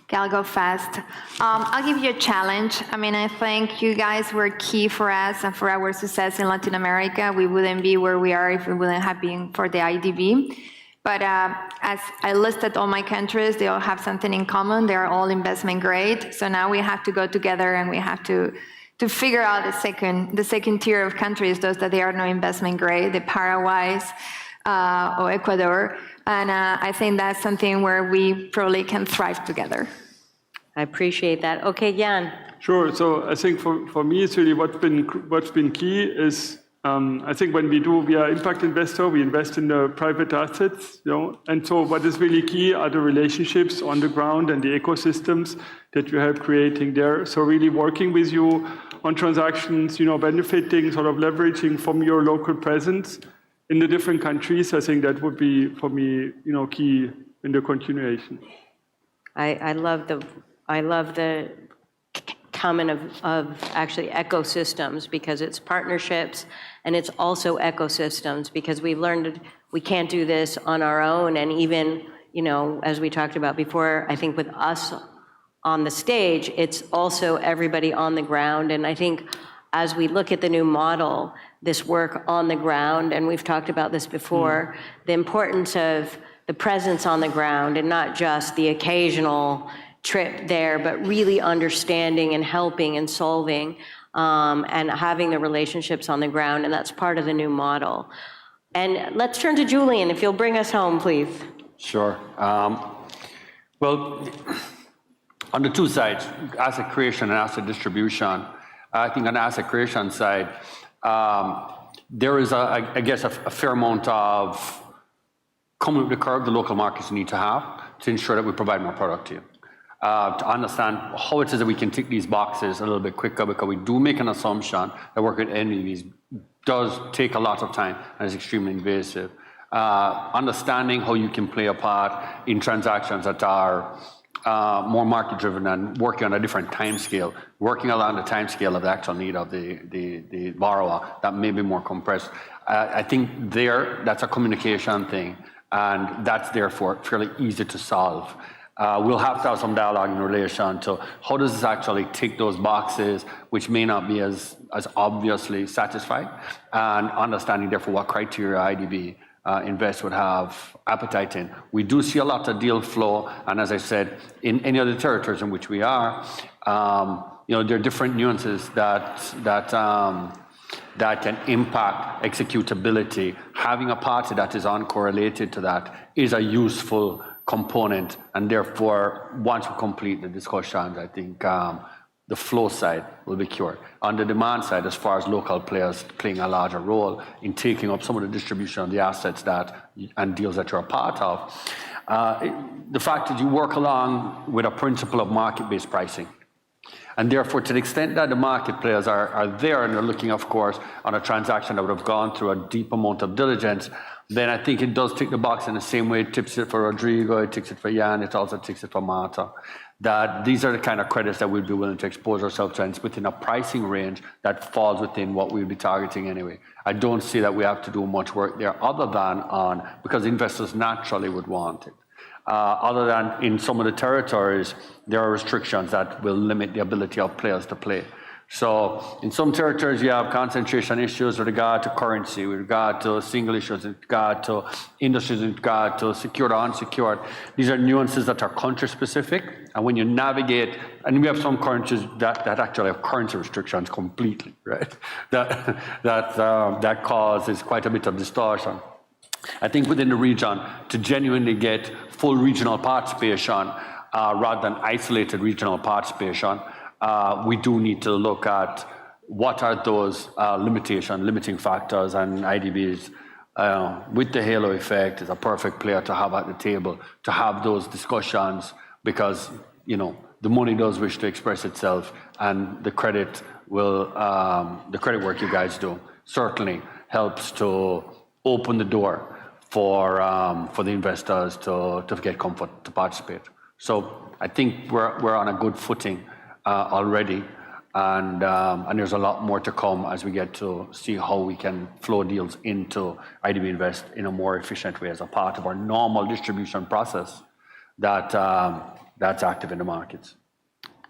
Okay, I'll go fast. I'll give you a challenge. I mean, I think you guys were key for us and for our success in Latin America. We wouldn't be where we are if we wouldn't have been for the IDB. But as I listed all my countries, they all have something in common. They are all investment grade. So now we have to go together and we have to figure out the second tier of countries, those that they are no investment grade, the Paraguays or Ecuador. And I think that's something where we probably can thrive together. I appreciate that. Okay, Jan. Sure. So I think for me, it's really what's been key is I think when we are impact investor, we invest in the private assets, and so what is really key are the relationships on the ground and the ecosystems that you help creating there. So really working with you on transactions, benefiting, sort of leveraging from your local presence in the different countries. I think that would be, for me, key in the continuation. I love the comment of actually ecosystems, because it's partnerships and it's also ecosystems, because we've learned we can't do this on our own. And even, as we talked about before, I think with us on the stage, it's also everybody on the ground. And I think as we look at the new model, this work on the ground, and we've talked about this before, the importance of the presence on the ground and not just the occasional trip there, but really understanding and helping and solving and having the relationships on the ground, and that's part of the new model. And let's turn to Julian, if you'll bring us home, please. Sure. Well, on the two sides, asset creation and asset distribution, I think on the asset creation side, there is, I guess, a fair amount of coming with the curve the local markets need to have to ensure that we provide more product to you. To understand how it is that we can tick these boxes a little bit quicker, because we do make an assumption that work with NBVs does take a lot of time and is extremely invasive. Understanding how you can play a part in transactions that are more market-driven and working on a different time scale, working along the time scale of the actual need of the borrower that may be more compressed. I think that's a communication thing, and that's therefore fairly easy to solve. We'll have to have some dialogue in relation to how does this actually tick those boxes, which may not be as obviously satisfied, and understanding therefore what criteria IDB Invest would have appetite in. We do see a lot of deal flow, and as I said, in any other territories in which we are, there are different nuances that can impact executability. Having a party that is uncorrelated to that is a useful component, and therefore, once we complete the discussions, I think the flow side will be cured. On the demand side, as far as local players playing a larger role in taking up some of the distribution of the assets and deals that you're a part of, the fact that you work along with a principle of market-based pricing. And therefore, to the extent that the market players are there and they're looking, of course, on a transaction that would have gone through a deep amount of diligence, then I think it does tick the box in the same way it tips it for Rodrigo, it ticks it for Jan, it also ticks it for Marta. That these are the kind of credits that we'd be willing to expose ourselves to, and it's within a pricing range that falls within what we'll be targeting anyway. I don't see that we have to do much work there other than because investors naturally would want it. Other than in some of the territories, there are restrictions that will limit the ability of players to play. So in some territories, you have concentration issues with regard to currency, with regard to single issues, with regard to industries, with regard to secured or unsecured. These are nuances that are country specific. And when you navigate, and we have some countries that actually have currency restrictions completely, right? That causes quite a bit of distortion. I think within the region, to genuinely get full regional participation rather than isolated regional participation, we do need to look at what are those limiting factors, and IDBs with the halo effect is a perfect player to have at the table, to have those discussions because, the money does wish to express itself, and the credit work you guys do certainly helps to open the door for the investors to get comfort to participate. So I think we're on a good footing already, and there's a lot more to come as we get to see how we can flow deals into IDB Invest in a more efficient way as a part of our normal distribution process that's active in the markets.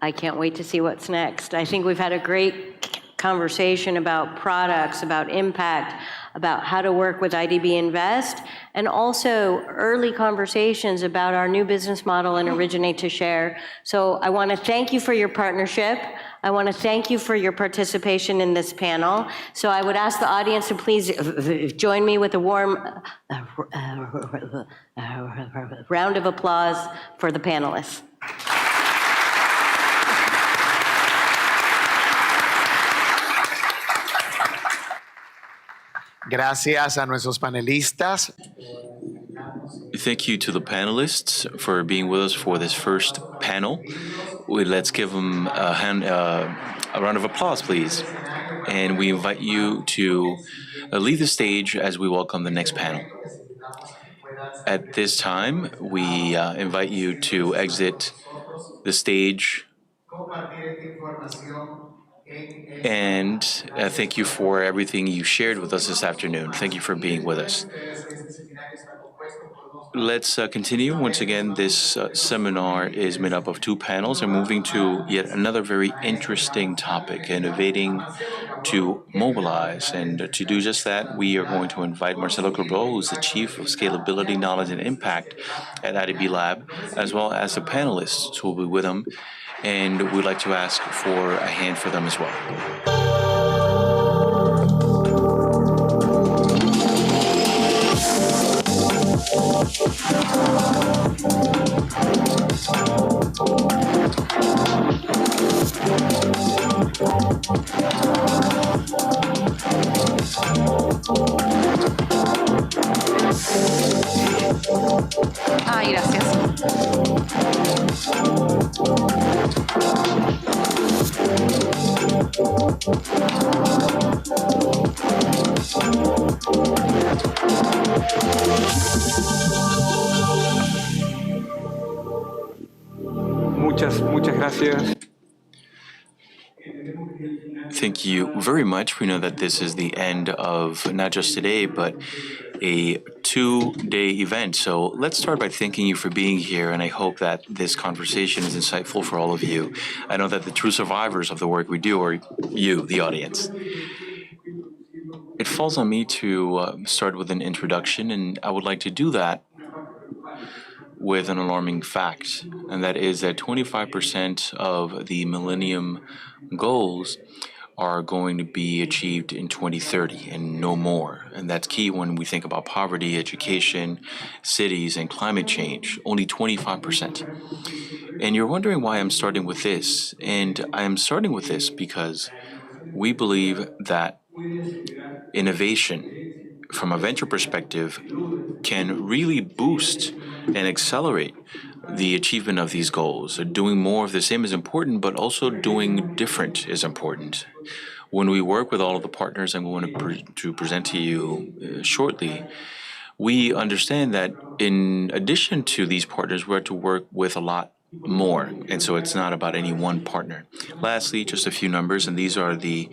I can't wait to see what's next. I think we've had a great conversation about products, about impact, about how to work with IDB Invest, and also early conversations about our new business model and originate-to-share. So I want to thank you for your partnership. I want to thank you for your participation in this panel. So I would ask the audience to please join me with a warm round of applause for the panelists. Gracias a nuestros panelistas. Thank you to the panelists for being with us for this first panel. Let's give them a round of applause, please. And we invite you to leave the stage as we welcome the next panel. At this time, we invite you to exit the stage. And thank you for everything you shared with us this afternoon. Thank you for being with us. Let's continue. Once again, this seminar is made up of two panels and moving to yet another very interesting topic, innovating to mobilize. And to do just that, we are going to invite Marcelo Cabral, who's the Chief of Scalability, Knowledge, and Impact at IDB Lab, as well as the panelists who will be with him. And we'd like to ask for a hand for them as well. Ay, gracias. Muchas gracias. Thank you very much. We know that this is the end of not just today, but a two-day event. So let's start by thanking you for being here, and I hope that this conversation is insightful for all of you. I know that the true survivors of the work we do are you, the audience. It falls on me to start with an introduction, and I would like to do that with an alarming fact, and that is that 25% of the Millennium Goals are going to be achieved in 2030 and no more. And that's key when we think about poverty, education, cities, and climate change, only 25%. And you're wondering why I'm starting with this. And I'm starting with this because we believe that innovation, from a venture perspective, can really boost and accelerate the achievement of these goals. Doing more of the same is important, but also doing different is important. When we work with all of the partners I'm going to present to you shortly, we understand that in addition to these partners, we're to work with a lot more. And so it's not about any one partner. Lastly, just a few numbers, and these are the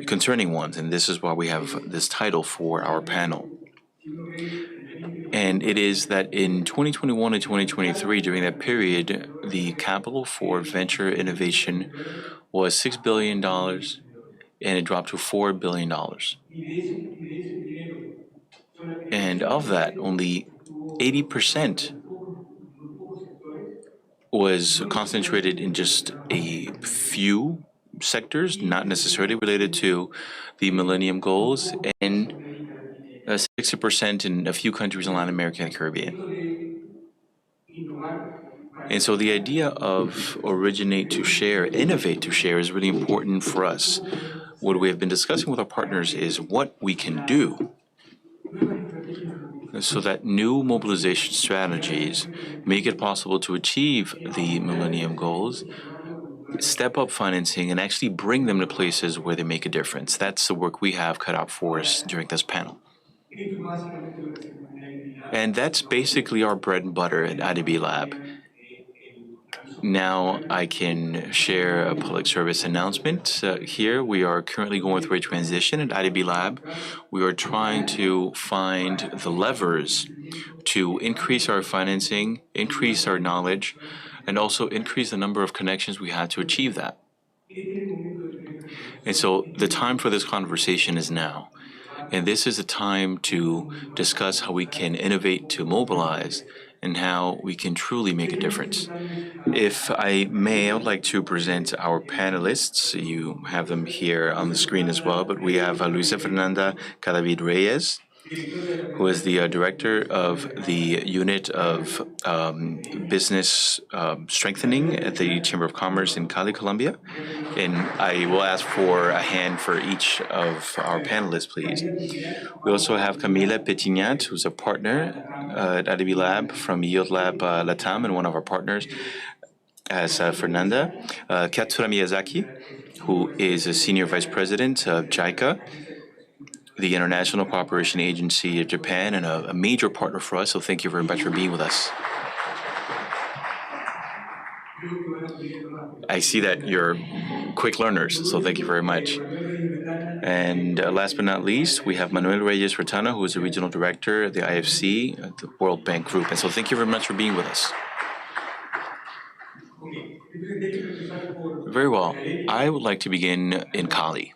concerning ones, and this is why we have this title for our panel. And it is that in 2021 and 2023, during that period, the capital for venture innovation was $6 billion, and it dropped to $4 billion. And of that, only 80% was concentrated in just a few sectors, not necessarily related to the Millennium Goals, and 60% in a few countries in Latin America and the Caribbean. And so the idea of originate to share, innovate to share is really important for us. What we have been discussing with our partners is what we can do so that new mobilization strategies make it possible to achieve the Millennium Goals, step up financing, and actually bring them to places where they make a difference. That's the work we have cut out for us during this panel. And that's basically our bread and butter at IDB Lab. Now I can share a public service announcement. Here we are currently going through a transition at IDB Lab. We are trying to find the levers to increase our financing, increase our knowledge, and also increase the number of connections we have to achieve that. And so the time for this conversation is now. And this is a time to discuss how we can innovate to mobilize and how we can truly make a difference. If I may, I would like to present our panelists. You have them here on the screen as well, but we have Luisa Fernanda Cadavid Reyes, who is the director of the unit of business strengthening at the Chamber of Commerce in Cali, Colombia. And I will ask for a hand for each of our panelists, please. We also have Camila Petignat, who's a partner at IDB Lab from Yield Lab Latam and one of our partners, as Fernanda. Katsura Miyazaki, who is a senior vice president of JICA, the International Cooperation Agency of Japan, and a major partner for us, so thank you very much for being with us. I see that you're quick learners, so thank you very much. And last but not least, we have Manuel Reyes Retana, who is the regional director at the IFC, at the World Bank Group, and so thank you very much for being with us. Very well. I would like to begin in Cali.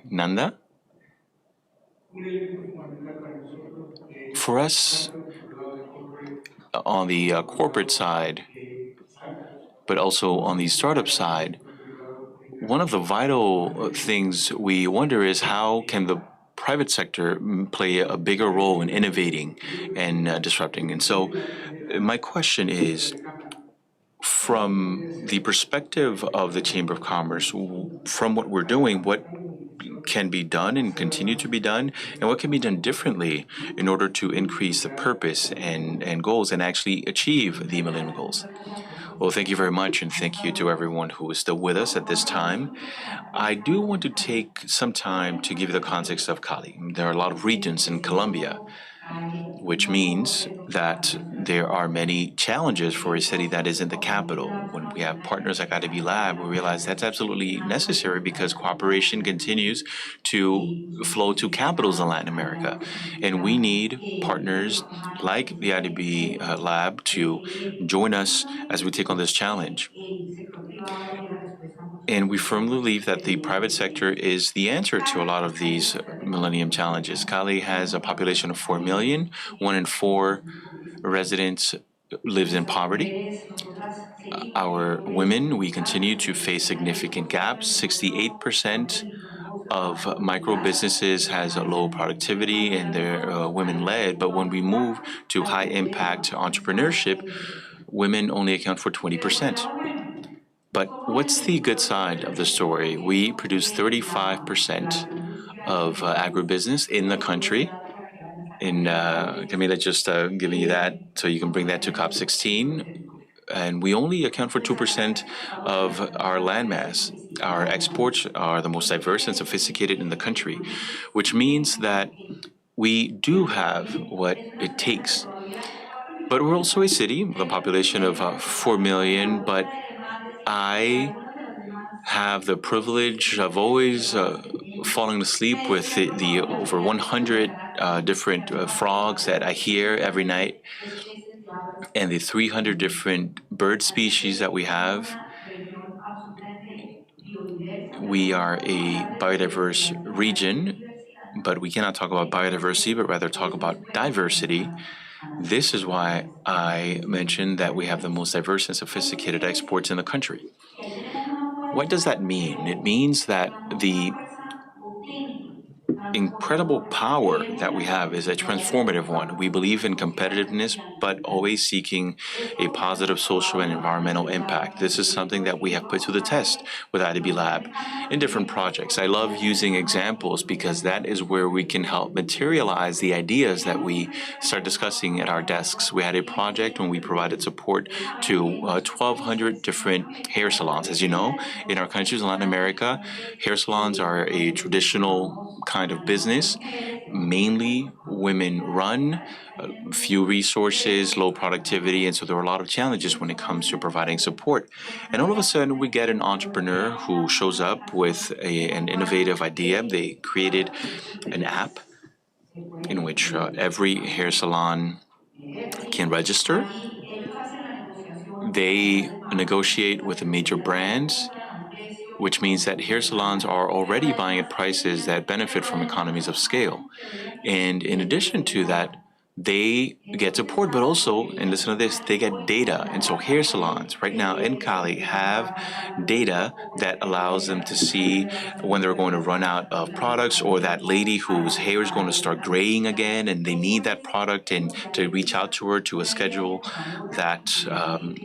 Nanda? For us, on the corporate side, but also on the startup side, one of the vital things we wonder is how can the private sector play a bigger role in innovating and disrupting. And so my question is, from the perspective of the Chamber of Commerce, from what we're doing, what can be done and continue to be done, and what can be done differently in order to increase the purpose and goals and actually achieve the Millennium Goals? Well, thank you very much, and thank you to everyone who is still with us at this time. I do want to take some time to give you the context of Cali. There are a lot of regions in Colombia, which means that there are many challenges for a city that isn't the capital. When we have partners like IDB Lab, we realize that's absolutely necessary because cooperation continues to flow to capitals in Latin America. And we need partners like the IDB Lab to join us as we take on this challenge. And we firmly believe that the private sector is the answer to a lot of these millennium challenges. Cali has a population of 4 million. 1 in 4 residents lives in poverty. Our women, we continue to face significant gaps. 68% of micro businesses has a low productivity and they're women-led. But when we move to high-impact entrepreneurship, women only account for 20%. But what's the good side of the story? We produce 35% of agribusiness in the country. And Camila, just giving you that so you can bring that to COP16. And we only account for 2% of our landmass. Our exports are the most diverse and sophisticated in the country, which means that we do have what it takes. But we're also a city with a population of 4 million, but I have the privilege of always falling asleep with the over 100 different frogs that I hear every night and the 300 different bird species that we have. We are a biodiverse region, but we cannot talk about biodiversity, but rather talk about diversity. This is why I mentioned that we have the most diverse and sophisticated exports in the country. What does that mean? It means that the incredible power that we have is a transformative one. We believe in competitiveness, but always seeking a positive social and environmental impact. This is something that we have put to the test with IDB Lab in different projects. I love using examples because that is where we can help materialize the ideas that we start discussing at our desks. We had a project when we provided support to 1,200 different hair salons. As you know, in our countries in Latin America, hair salons are a traditional kind of business, mainly women run, few resources, low productivity, and so there are a lot of challenges when it comes to providing support. And all of a sudden, we get an entrepreneur who shows up with an innovative idea. They created an app in which every hair salon can register. They negotiate with the major brands, which means that hair salons are already buying at prices that benefit from economies of scale. And in addition to that, they get support, but also, and listen to this, they get data. And so hair salons right now in Cali have data that allows them to see when they're going to run out of products, or that lady whose hair is going to start graying again and they need that product, and to reach out to her to schedule that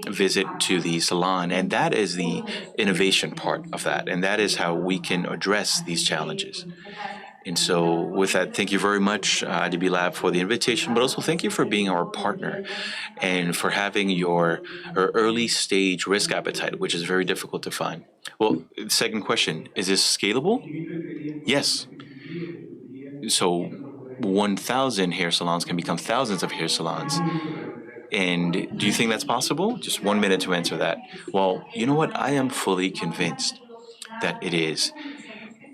visit to the salon. And that is the innovation part of that. And that is how we can address these challenges. And so with that, thank you very much, IDB Lab, for the invitation, but also thank you for being our partner and for having your early stage risk appetite, which is very difficult to find. Well, second question, is this scalable? Yes. So 1,000 hair salons can become thousands of hair salons. And do you think that's possible? Just 1 minute to answer that. Well, you know what? I am fully convinced that it is.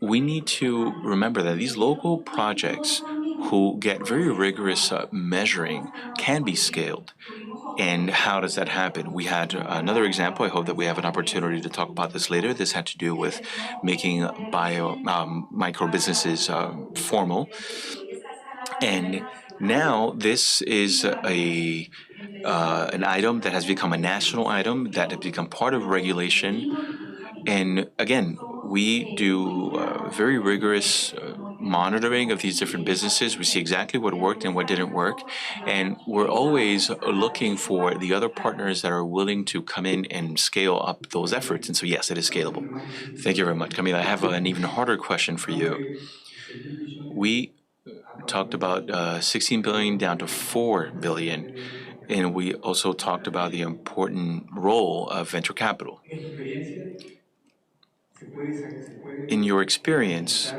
We need to remember that these local projects who get very rigorous measuring can be scaled. And how does that happen? We had another example. I hope that we have an opportunity to talk about this later. This had to do with making micro businesses formal. And now this is an item that has become a national item, that has become part of regulation. And again, we do very rigorous monitoring of these different businesses. We see exactly what worked and what didn't work. And we're always looking for the other partners that are willing to come in and scale up those efforts. And so, yes, it is scalable. Thank you very much. Camila, I have an even harder question for you. We talked about 16 billion down to 4 billion. And we also talked about the important role of venture capital. In your experience,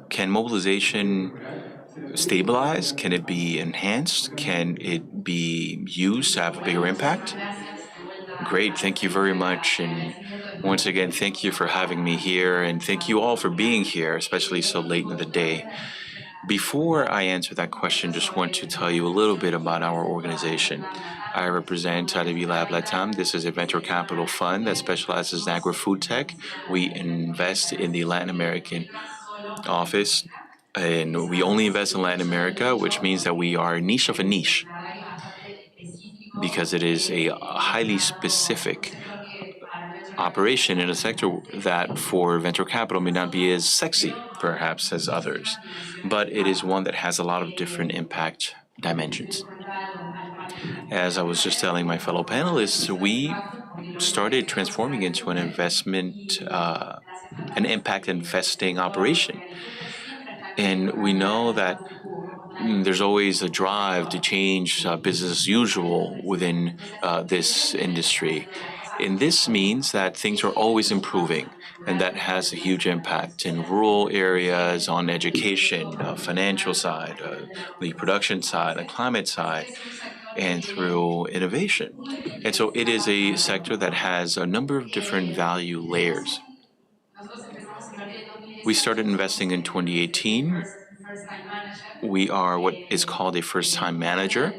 can mobilization stabilize? Can it be enhanced? Can it be used to have a bigger impact? Great, thank you very much. And once again, thank you for having me here, and thank you all for being here, especially so late in the day. Before I answer that question, just want to tell you a little bit about our organization. I represent IDB Lab Latam. This is a venture capital fund that specializes in agri-food tech. We invest in the Latin American office, and we only invest in Latin America, which means that we are a niche of a niche, because it is a highly specific operation in a sector that for venture capital may not be as sexy, perhaps, as others, but it is one that has a lot of different impact dimensions. As I was just telling my fellow panelists, we started transforming into an investment, an impact investing operation. And we know that there's always a drive to change business as usual within this industry. And this means that things are always improving, and that has a huge impact in rural areas, on education, financial side, the production side, the climate side, and through innovation. And so it is a sector that has a number of different value layers. We started investing in 2018. We are what is called a first-time manager.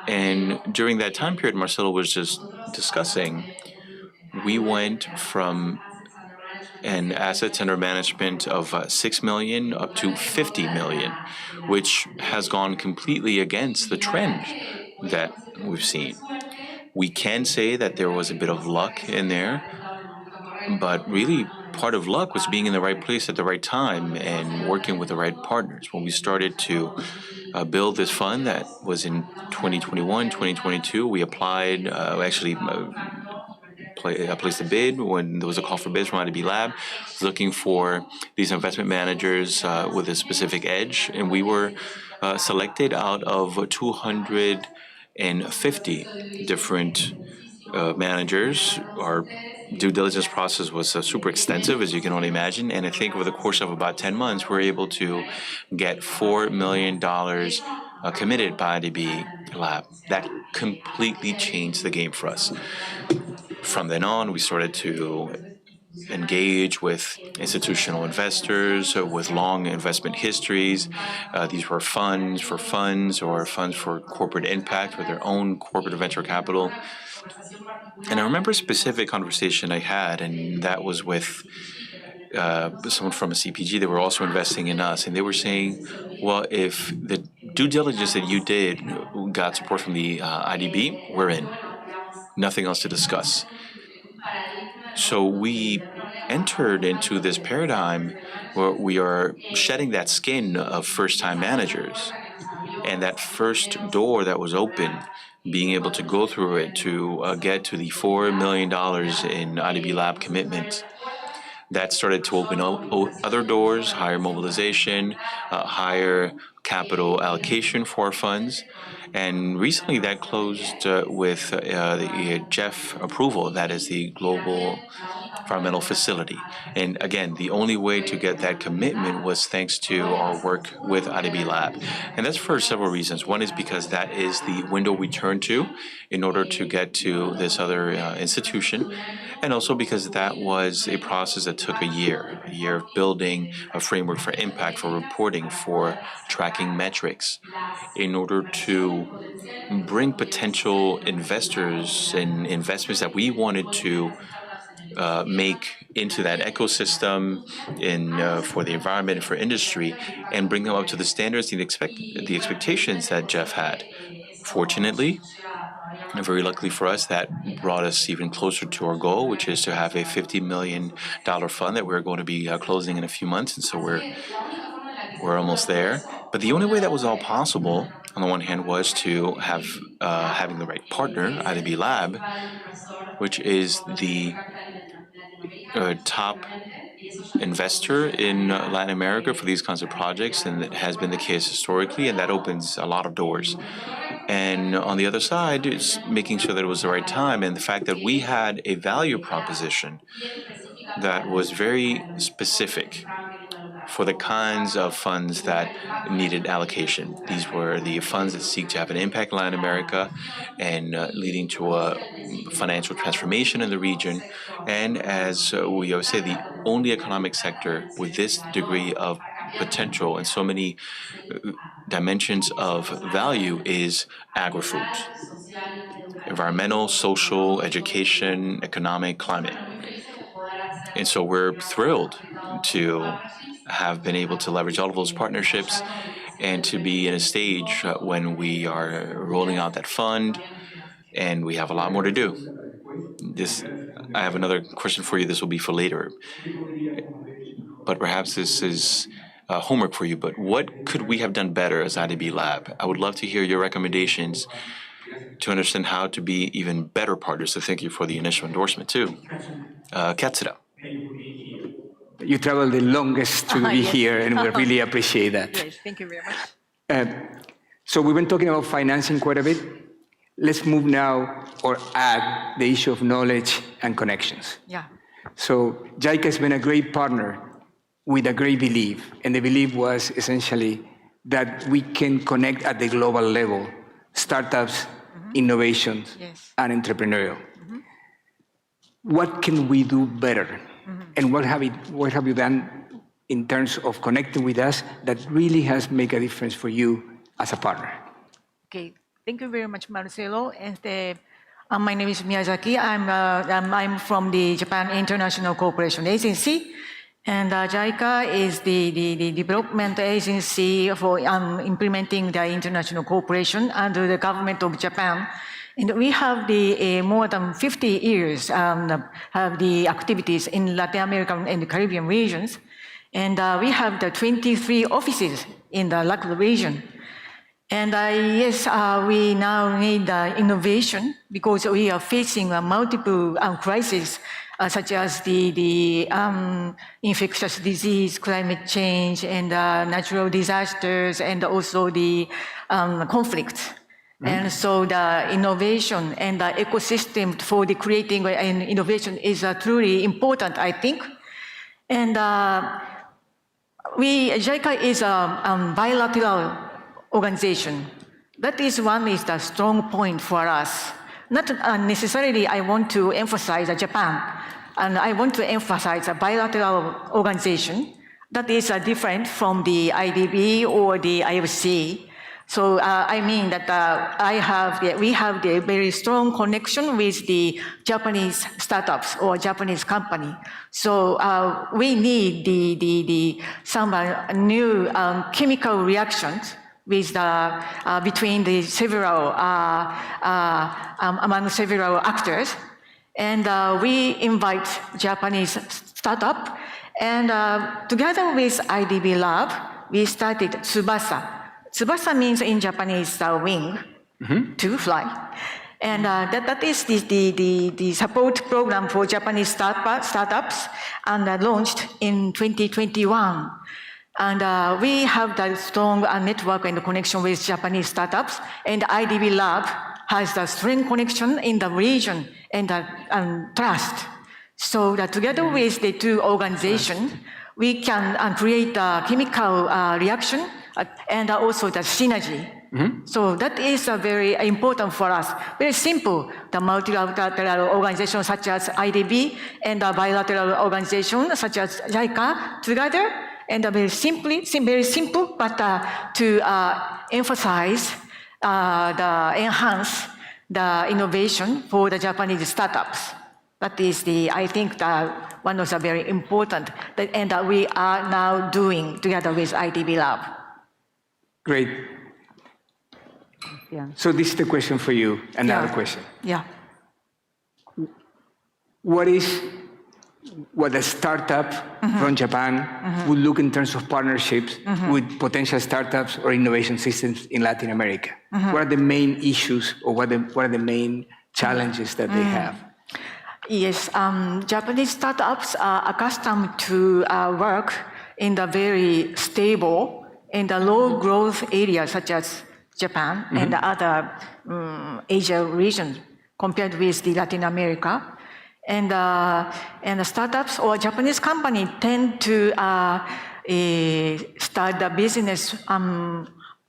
And during that time period Marcelo was just discussing, we went from an assets under management of 6 million up to 50 million, which has gone completely against the trend that we've seen. We can say that there was a bit of luck in there, but really part of luck was being in the right place at the right time and working with the right partners. When we started to build this fund that was in 2021, 2022, we applied, placed a bid when there was a call for bids from IDB Lab, looking for these investment managers with a specific edge, and we were selected out of 250 different managers. Our due diligence process was super extensive, as you can only imagine, and I think over the course of about 10 months, we were able to get $4 million committed by IDB Lab. That completely changed the game for us. From then on, we started to engage with institutional investors with long investment histories. These were funds for funds or funds for corporate impact with their own corporate venture capital. And I remember a specific conversation I had, and that was with someone from a CPG. They were also investing in us, and they were saying, well, if the due diligence that you did got support from the IDB, we're in. Nothing else to discuss. So we entered into this paradigm where we are shedding that skin of first-time managers. And that first door that was open, being able to go through it to get to the $4 million in IDB Lab commitment, that started to open up other doors, higher mobilization, higher capital allocation for funds. And recently that closed with the Jeff approval, that is the Global Environmental Facility. And again, the only way to get that commitment was thanks to our work with IDB Lab. And that's for several reasons. One is because that is the window we turn to in order to get to this other institution. And also because that was a process that took a year of building a framework for impact, for reporting, for tracking metrics, in order to bring potential investors and investments that we wanted to make into that ecosystem for the environment and for industry, and bring them up to the standards and the expectations that Jeff had. Fortunately, and very luckily for us, that brought us even closer to our goal, which is to have a $50 million fund that we're going to be closing in a few months, and so we're almost there. But the only way that was all possible, on the one hand, was to have having the right partner, IDB Lab, which is the top investor in Latin America for these kinds of projects, and it has been the case historically, and that opens a lot of doors. And on the other side, it's making sure that it was the right time, and the fact that we had a value proposition that was very specific for the kinds of funds that needed allocation. These were the funds that seek to have an impact in Latin America and leading to a financial transformation in the region. And as we always say, the only economic sector with this degree of potential and so many dimensions of value is agri-food. Environmental, social, education, economic, climate. And so we're thrilled to have been able to leverage all of those partnerships and to be in a stage when we are rolling out that fund, and we have a lot more to do. I have another question for you. This will be for later, but perhaps this is homework for you. But what could we have done better as IDB Lab? I would love to hear your recommendations to understand how to be even better partners. So thank you for the initial endorsement too. Katsura. You traveled the longest to be here, and we really appreciate that. Yes, thank you very much. So we've been talking about financing quite a bit. Let's move now or add the issue of knowledge and connections. Yeah. So JICA has been a great partner with a great belief, and the belief was essentially that we can connect at the global level, startups, innovations, Yes. and entrepreneurial. What can we do better? And what have you done in terms of connecting with us that really has made a difference for you as a partner? Okay, thank you very much, Marcelo. My name is Miyazaki. I'm from the Japan International Cooperation Agency, And JICA is the development agency for implementing the international cooperation under the government of Japan. And we have the more than 50 years have the activities in Latin American and the Caribbean regions. And we have the 23 offices in the LAC region. And yes, we now need innovation because we are facing multiple crises such as the infectious disease, climate change, and natural disasters, and also the conflicts. And so the innovation and the ecosystem for the creating and innovation is truly important, I think. And JICA is a bilateral organization. That is the strong point for us. Not necessarily I want to emphasize Japan, and I want to emphasize a bilateral organization that is different from the IDB or the IFC. So I mean that we have the very strong connection with the Japanese startups or Japanese company. So we need some new chemical reactions with between the several among several actors, and we invite Japanese startup, and together with IDB Lab, we started Tsubasa. Tsubasa means in Japanese wing, to fly. And that is the support program for Japanese startups, and launched in 2021. And we have that strong network and connection with Japanese startups, and IDB Lab has the strong connection in the region and trust. So that together with the two organizations, we can create a chemical reaction and also the synergy. So that is very important for us. Very simple. The multilateral organizations such as IDB and the bilateral organizations such as JICA together, and very simple, but to emphasize enhance the innovation for the Japanese startups. That is I think one of the very important, and we are now doing together with IDB Lab. Great. Yeah. So this is the question for you, another question. Yeah. What a startup from Japan would look in terms of partnerships with potential startups or innovation systems in Latin America? What are the main issues, or what are the main challenges that they have? Yes, Japanese startups are accustomed to work in the very stable and the low growth areas such as Japan and the other Asia region compared with the Latin America. And the startups or Japanese company tend to start the business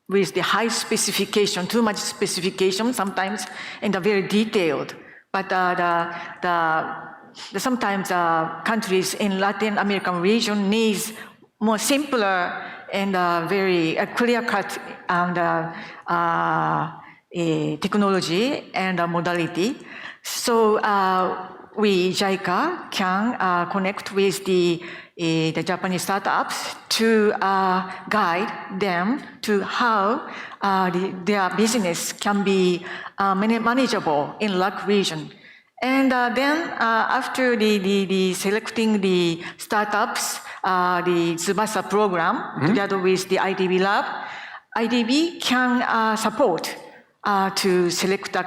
with the high specification, too much specification sometimes, and very detailed. But sometimes countries in Latin American region needs more simpler and very clear-cut technology and modality. So we, JICA, can connect with the Japanese startups to guide them to how their business can be manageable in LAC region. And then after the selecting the startups, the Tsubasa program, together with the IDB Lab, IDB can support to select a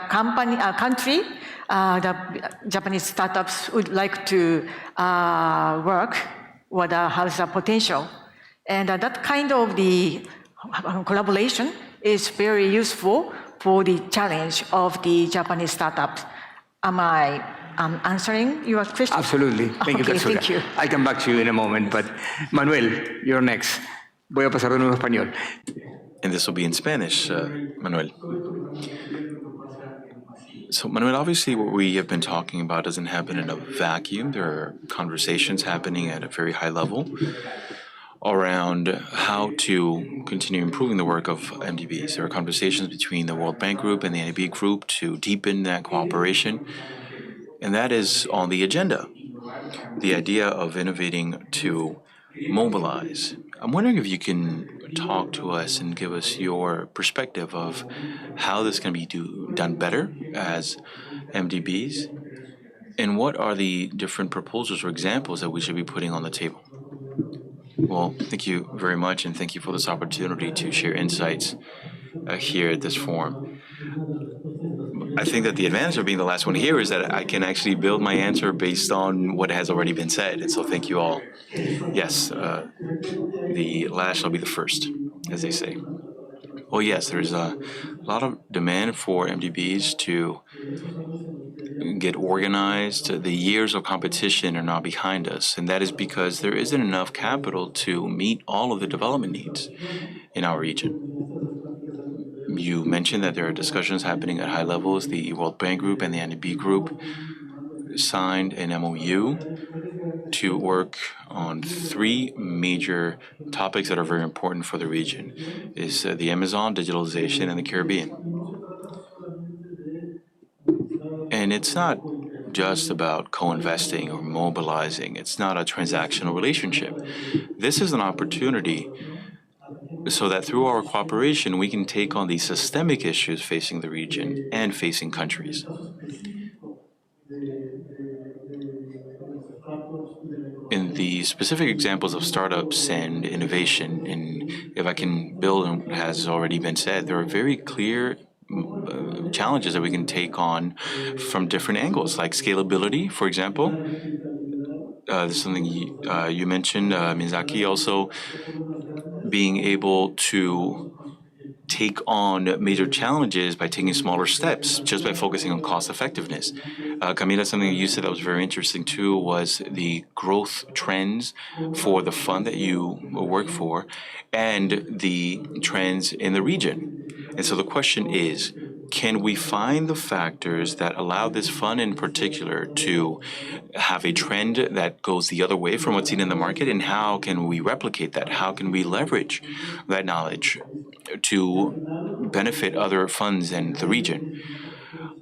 country the Japanese startups would like to work or has a potential. And that kind of the collaboration is very useful for the challenge of the Japanese startups. Am I answering your question? Absolutely. Thank you, Okay, Katsura. thank you. I'll come back to you in a moment, but Manuel, you're next. Voy a pasar de nuevo a español. And this will be in Spanish, Manuel. So, Manuel, obviously what we have been talking about doesn't happen in a vacuum. There are conversations happening at a very high level around how to continue improving the work of MDBs. There are conversations between the World Bank Group and the IDB Group to deepen that cooperation, and that is on the agenda. the idea of innovating to mobilize. I'm wondering if you can talk to us and give us your perspective of how this can be done better as MDBs, and what are the different proposals or examples that we should be putting on the table. Well, thank you very much, and thank you for this opportunity to share insights here at this forum. I think that the advantage of being the last one here is that I can actually build my answer based on what has already been said, and so thank you all. Yes, the last shall be the first, as they say. Well, yes, there's a lot of demand for MDBs to get organized. The years of competition are now behind us, and that is because there isn't enough capital to meet all of the development needs in our region. You mentioned that there are discussions happening at high levels. The World Bank Group and the IDB Group signed an MOU to work on three major topics that are very important for the region. Is the Amazon, digitalization, and the Caribbean. And it's not just about co-investing or mobilizing. It's not a transactional relationship. This is an opportunity so that through our cooperation, we can take on these systemic issues facing the region and facing countries. In the specific examples of startups and innovation, and if I can build on what has already been said, there are very clear challenges that we can take on from different angles, like scalability, for example. This is something you mentioned, Miyazaki, also being able to take on major challenges by taking smaller steps, just by focusing on cost effectiveness. Camila, something you said that was very interesting too was the growth trends for the fund that you work for and the trends in the region. And so the question is, can we find the factors that allow this fund in particular to have a trend that goes the other way from what's seen in the market, and how can we replicate that? How can we leverage that knowledge to benefit other funds in the region?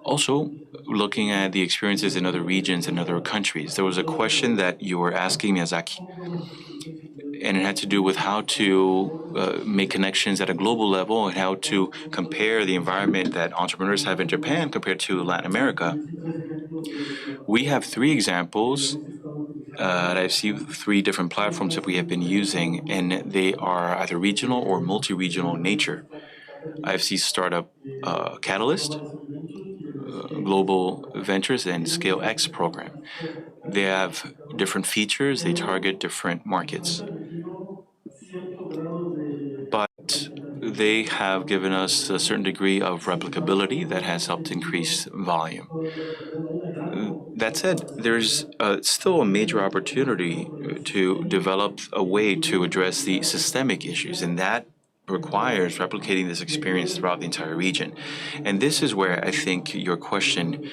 Also, looking at the experiences in other regions and other countries, there was a question that you were asking Miyazaki, and it had to do with how to make connections at a global level and how to compare the environment that entrepreneurs have in Japan compared to Latin America. We have three examples. I've seen three different platforms that we have been using, and they are either regional or multi-regional in nature. IFC Startup Catalyst, Global Ventures, and Scale X program. They have different features, they target different markets. But they have given us a certain degree of replicability that has helped increase volume. That said, there's still a major opportunity to develop a way to address the systemic issues, and that requires replicating this experience throughout the entire region. And this is where I think your question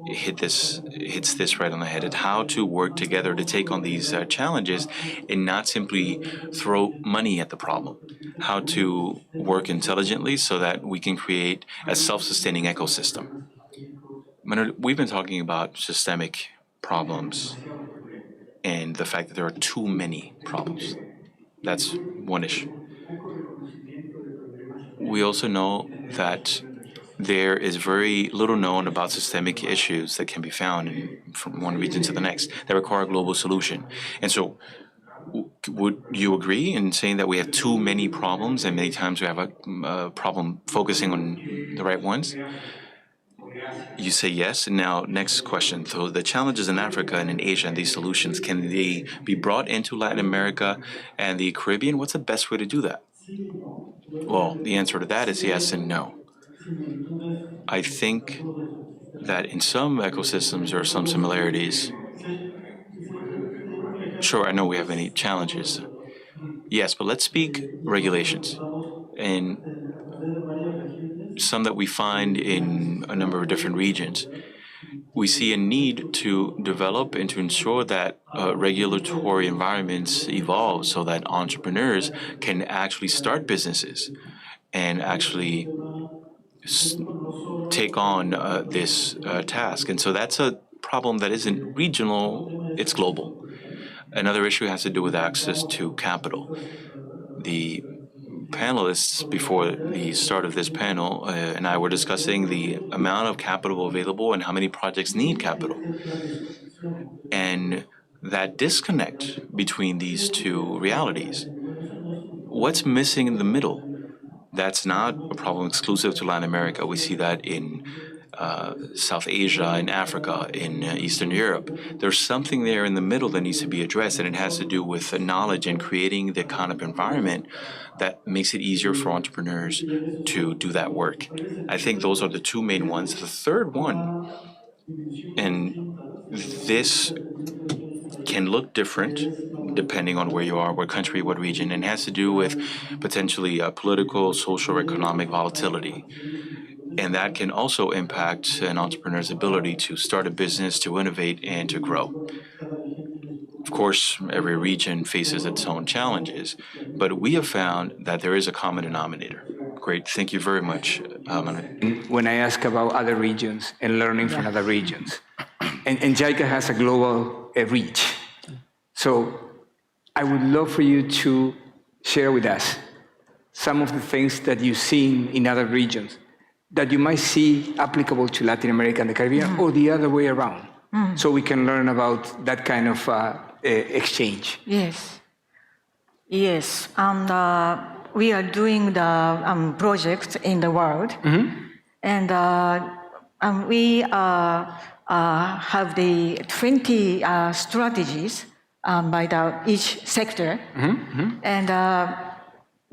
hits this right on the head, at how to work together to take on these challenges and not simply throw money at the problem. How to work intelligently so that we can create a self-sustaining ecosystem. We've been talking about systemic problems and the fact that there are too many problems. That's one issue. We also know that there is very little known about systemic issues that can be found from one region to the next that require a global solution. And so, would you agree in saying that we have too many problems and many times we have a problem focusing on the right ones? You say yes. And now, next question. So the challenges in Africa and in Asia and these solutions, can they be brought into Latin America and the Caribbean? What's the best way to do that? Well, the answer to that is yes and no. I think that in some ecosystems there are some similarities. Sure, I know we have many challenges. Yes, but let's speak regulations. And some that we find in a number of different regions. We see a need to develop and to ensure that regulatory environments evolve so that entrepreneurs can actually start businesses and actually take on this task. And so that's a problem that isn't regional, it's global. Another issue has to do with access to capital. The panelists before the start of this panel and I were discussing the amount of capital available and how many projects need capital. And that disconnect between these two realities, what's missing in the middle? That's not a problem exclusive to Latin America. We see that in South Asia, in Africa, in Eastern Europe. There's something there in the middle that needs to be addressed, and it has to do with the knowledge and creating the kind of environment that makes it easier for entrepreneurs to do that work. I think those are the two main ones. The third one, and this can look different depending on where you are, what country, what region, and it has to do with potentially political, social, economic volatility. And that can also impact an entrepreneur's ability to start a business, to innovate, and to grow. Of course, every region faces its own challenges, but we have found that there is a common denominator. Great, thank you very much, Manuel. When I ask about other regions and learning from other regions, and JICA has a global reach. So I would love for you to share with us some of the things that you've seen in other regions that you might see applicable to Latin America and the Caribbean, or the other way around, so we can learn about that kind of exchange. Yes. Yes. And we are doing the project in the world. And we have the 20 strategies by each sector. And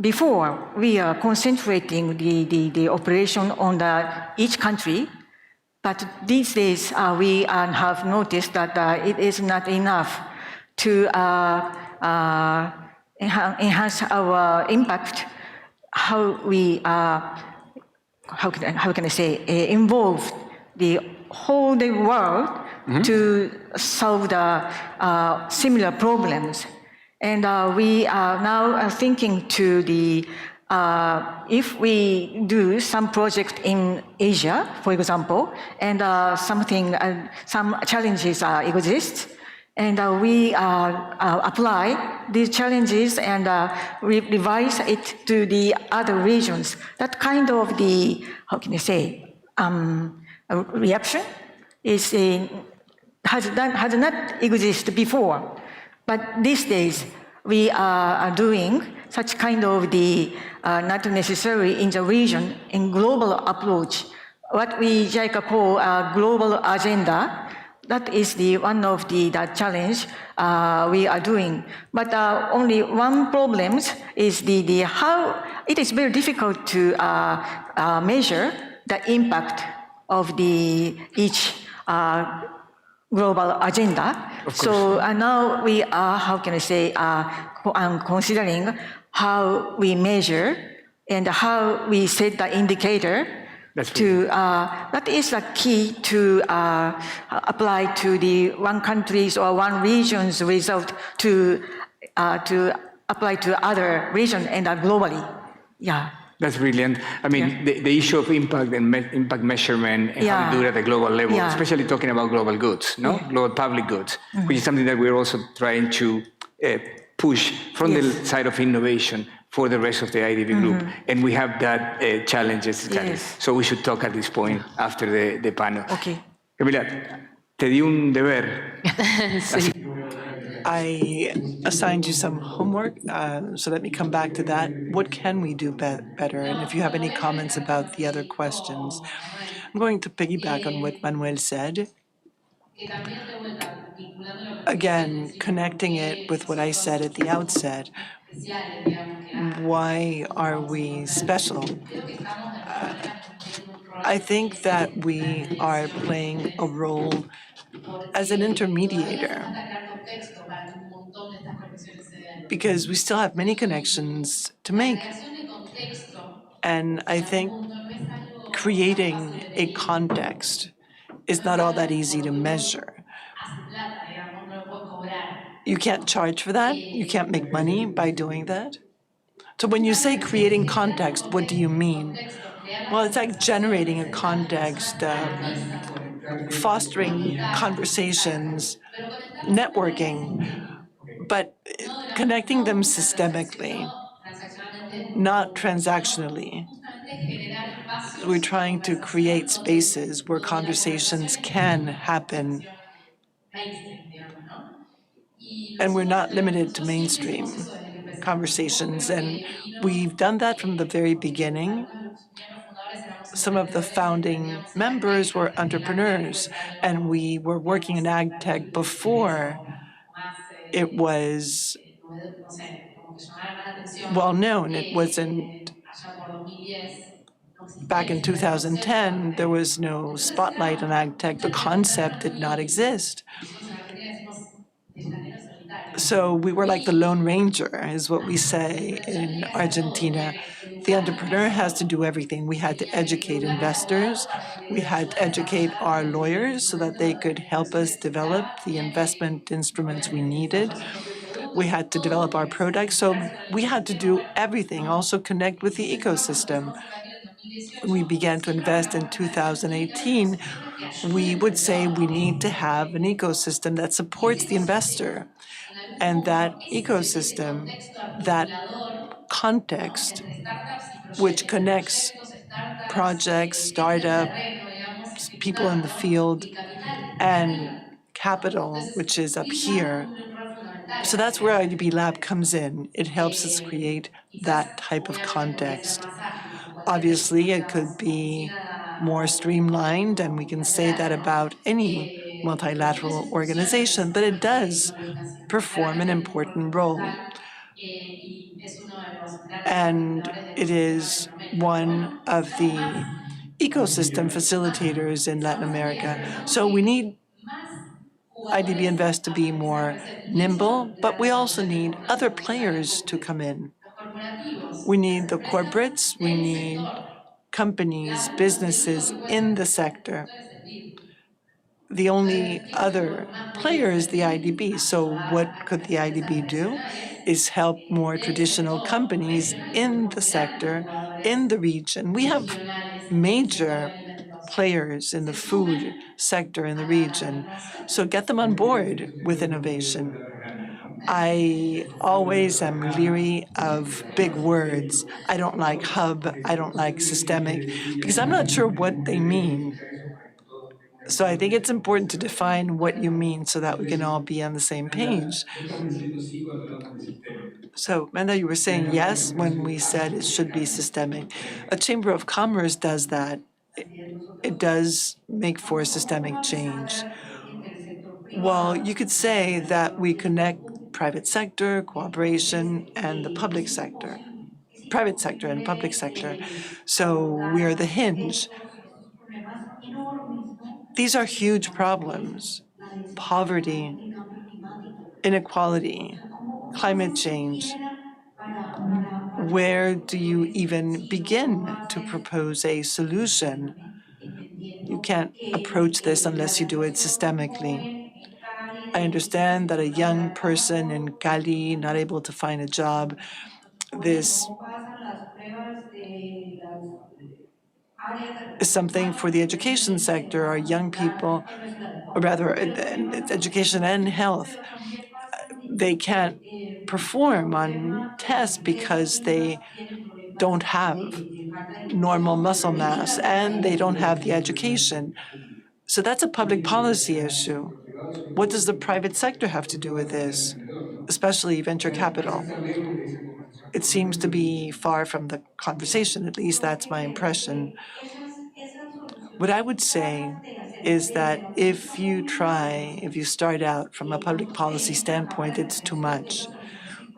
before, we are concentrating the operation on each country, but these days we have noticed that it is not enough to enhance our impact. How we how can I say involve the whole world to solve the similar problems. And we are now thinking to if we do some project in Asia, for example, and some challenges exist, and we apply these challenges and revise it to the other regions. That kind of how can I say, reaction has not existed before. But these days, we are doing such kind of not necessarily in the region, in global approach, what we JICA call a global agenda. That is one of the challenge we are doing. But only one problem is how it is very difficult to measure the impact of each global agenda. So now we are, how can I say, considering how we measure and how we set the indicator. That is the key to apply to the one country's or one region's result to apply to other region and globally. Yeah. That's brilliant. I mean, the issue of impact and impact measurement and how to do it at a global level, especially talking about global goods, global public goods, which is something that we're also trying to push from the side of innovation for the rest of the IDB Group. And we have that challenges. So we should talk at this point after the panel. Okay. Camila, te di un deber. I assigned you some homework, so let me come back to that. What can we do better? And if you have any comments about the other questions. I'm going to piggyback on what Manuel said. Again, connecting it with what I said at the outset. Why are we special? I think that we are playing a role as an intermediator, because we still have many connections to make. And I think creating a context is not all that easy to measure. You can't charge for that. You can't make money by doing that. So when you say creating context, what do you mean? Well, it's like generating a context fostering conversations, networking, but connecting them systemically, not transactionally. We're trying to create spaces where conversations can happen, and we're not limited to mainstream conversations. And we've done that from the very beginning. Some of the founding members were entrepreneurs, and we were working in ag tech before it was well known. It wasn't. Back in 2010, there was no spotlight on ag tech. The concept did not exist. So we were like the Lone Ranger, is what we say in Argentina. The entrepreneur has to do everything. We had to educate investors. We had to educate our lawyers so that they could help us develop the investment instruments we needed. We had to develop our products. So we had to do everything, also connect with the ecosystem. When we began to invest in 2018, we would say we need to have an ecosystem that supports the investor. And that ecosystem, that context, which connects projects, startups, people in the field, and capital, which is up here. So that's where IDB Lab comes in. It helps us create that type of context. Obviously, it could be more streamlined, and we can say that about any multilateral organization, but it does perform an important role. And it is one of the ecosystem facilitators in Latin America. So we need IDB Invest to be more nimble, but we also need other players to come in. We need the corporates, we need companies, businesses in the sector. The only other player is the IDB. So what could the IDB do is help more traditional companies in the sector, in the region. We have major players in the food sector in the region. So get them on board with innovation. I always am leery of big words. I don't like hub, I don't like systemic, because I'm not sure what they mean. So I think it's important to define what you mean so that we can all be on the same page. So, Menda, you were saying yes when we said it should be systemic. A Chamber of Commerce does that. It does make for systemic change. Well, you could say that we connect private sector, cooperation, and the public sector. Private sector and public sector. So we are the hinge. These are huge problems. Poverty, inequality, climate change. Where do you even begin to propose a solution? You can't approach this unless you do it systemically. I understand that a young person in Cali not able to find a job, this is something for the education sector. Our young people, or rather, it's education and health, they can't perform on tests because they don't have normal muscle mass and they don't have the education. So that's a public policy issue. What does the private sector have to do with this, especially venture capital? It seems to be far from the conversation, at least that's my impression. What I would say is that if you start out from a public policy standpoint, it's too much.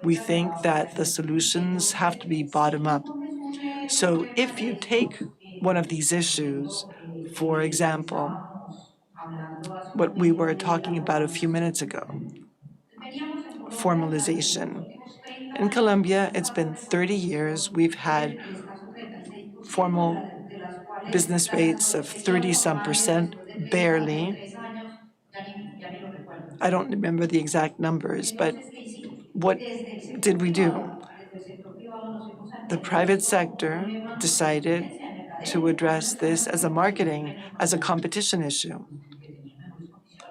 We think that the solutions have to be bottom up. So if you take one of these issues, for example, what we were talking about a few minutes ago, formalization. In Colombia, it's been 30 years. We've had formal business rates of 30-some%, barely. I don't remember the exact numbers, but what did we do? The private sector decided to address this as a marketing, as a competition issue.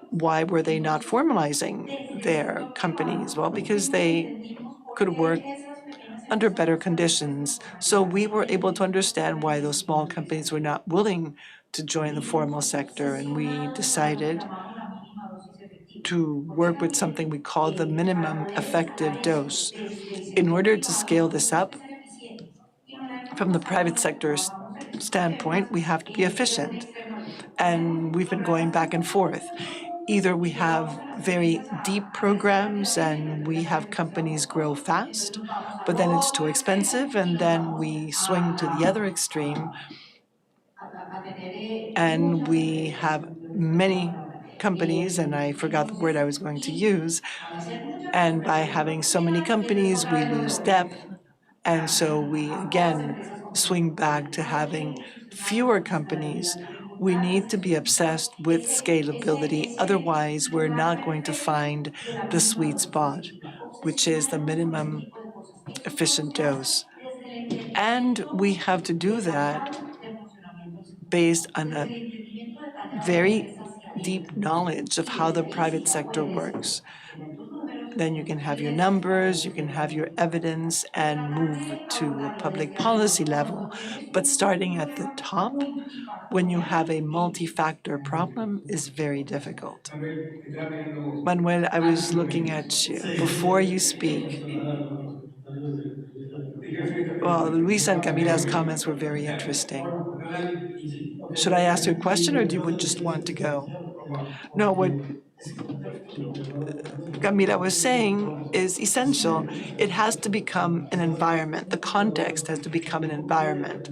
Why were they not formalizing their companies? Well, because they could work under better conditions. So we were able to understand why those small companies were not willing to join the formal sector, and we decided to work with something we call the minimum effective dose. In order to scale this up, from the private sector standpoint, we have to be efficient. And we've been going back and forth. Either we have very deep programs and we have companies grow fast, but then it's too expensive, and then we swing to the other extreme and we have many companies, and I forgot the word I was going to use, and by having so many companies, we lose depth, and so we again swing back to having fewer companies. We need to be obsessed with scalability, otherwise we're not going to find the sweet spot, which is the minimum efficient dose. And we have to do that based on a very deep knowledge of how the private sector works. Then you can have your numbers, you can have your evidence, and move to a public policy level. But starting at the top, when you have a multi-factor problem, is very difficult. Manuel, I was looking at you. Before you speak, well, Luisa and Camila's comments were very interesting. Should I ask you a question, or do you just want to go? No, what Camila was saying is essential. It has to become an environment. The context has to become an environment.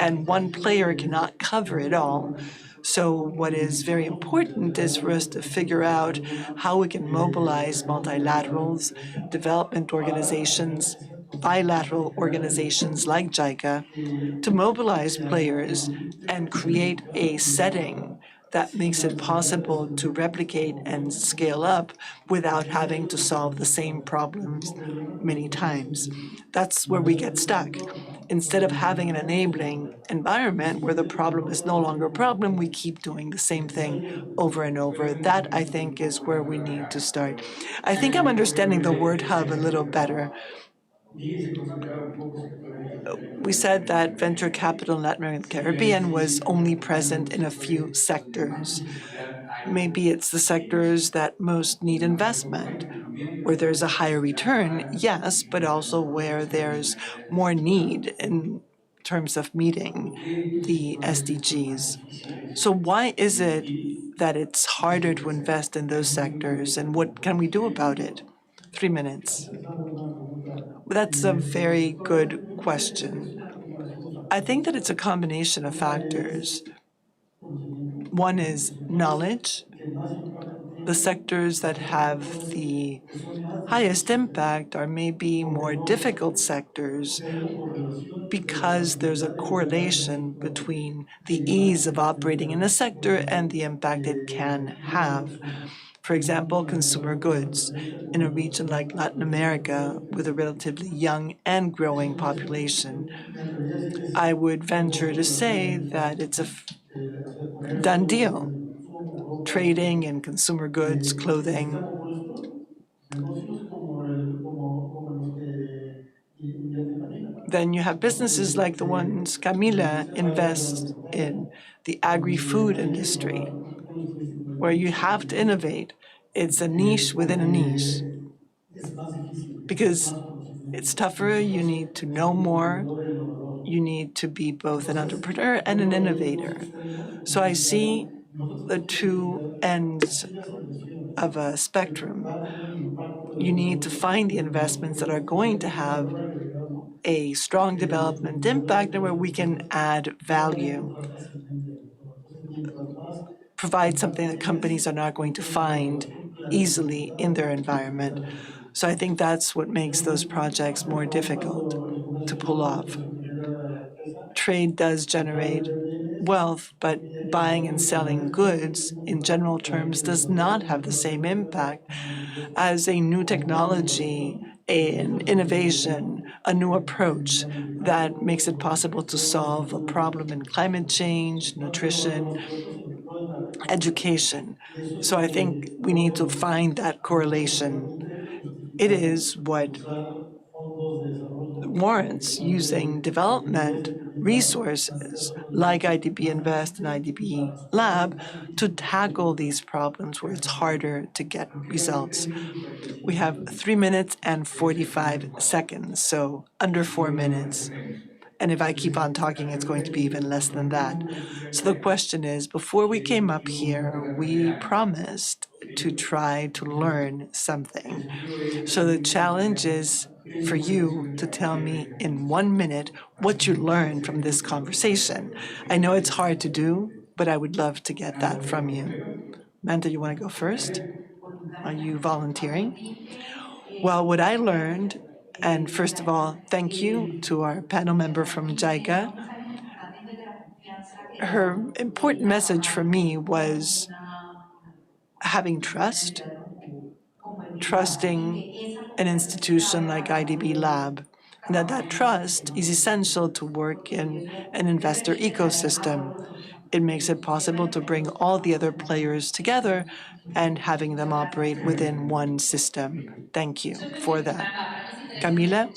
And one player cannot cover it all. So what is very important is for us to figure out how we can mobilize multilaterals, development organizations, bilateral organizations like JICA, to mobilize players and create a setting that makes it possible to replicate and scale up without having to solve the same problems many times. That's where we get stuck. Instead of having an enabling environment where the problem is no longer a problem, we keep doing the same thing over and over. That, I think, is where we need to start. I think I'm understanding the word hub a little better. We said that venture capital in Latin America and the Caribbean was only present in a few sectors. Maybe it's the sectors that most need investment, where there's a higher return, yes, but also where there's more need in terms of meeting the SDGs. So why is it that it's harder to invest in those sectors, and what can we do about it? 3 minutes. That's a very good question. I think that it's a combination of factors. One is knowledge. The sectors that have the highest impact are maybe more difficult sectors because there's a correlation between the ease of operating in a sector and the impact it can have. For example, consumer goods in a region like Latin America with a relatively young and growing population. I would venture to say that it's a done deal. Trading in consumer goods, clothing. Then you have businesses like the ones Camila invests in, the agri-food industry, where you have to innovate. It's a niche within a niche. Because it's tougher, you need to know more, you need to be both an entrepreneur and an innovator. So I see the two ends of a spectrum. You need to find the investments that are going to have a strong development impact and where we can add value, provide something that companies are not going to find easily in their environment. So I think that's what makes those projects more difficult to pull off. Trade does generate wealth, but buying and selling goods in general terms does not have the same impact as a new technology an innovation, a new approach that makes it possible to solve a problem in climate change, nutrition, education. So I think we need to find that correlation. It is what warrants using development resources like IDB Invest and IDB Lab to tackle these problems where it's harder to get results. We have 3 minutes and 45 seconds, so under 4 minutes. And if I keep on talking, it's going to be even less than that. So the question is, before we came up here, we promised to try to learn something. So the challenge is for you to tell me in 1 minute what you learned from this conversation. I know it's hard to do, but I would love to get that from you. Manta, you want to go first? Are you volunteering? Well, what I learned, and first of all, thank you to our panel member from JICA. Her important message for me was having trust, trusting an institution like IDB Lab, and that trust is essential to work in an investor ecosystem. It makes it possible to bring all the other players together and having them operate within one system. Thank you for that. Camila,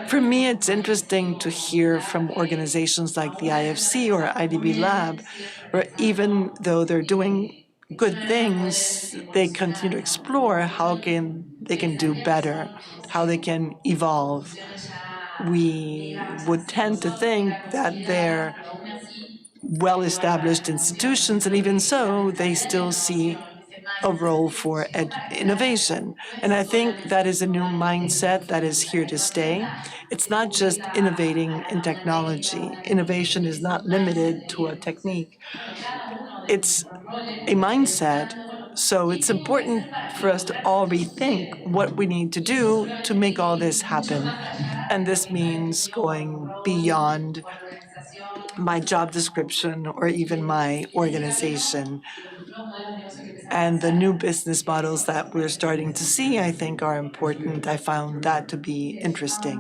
for me, it's interesting to hear from organizations like the IFC or IDB Lab, where even though they're doing good things, they continue to explore how they can do better, how they can evolve. We would tend to think that they're well-established institutions, and even so, they still see a role for innovation. And I think that is a new mindset that is here to stay. It's not just innovating in technology. Innovation is not limited to a technique. It's a mindset. So it's important for us to all rethink what we need to do to make all this happen. And this means going beyond my job description or even my organization. And the new business models that we're starting to see, I think, are important. I found that to be interesting.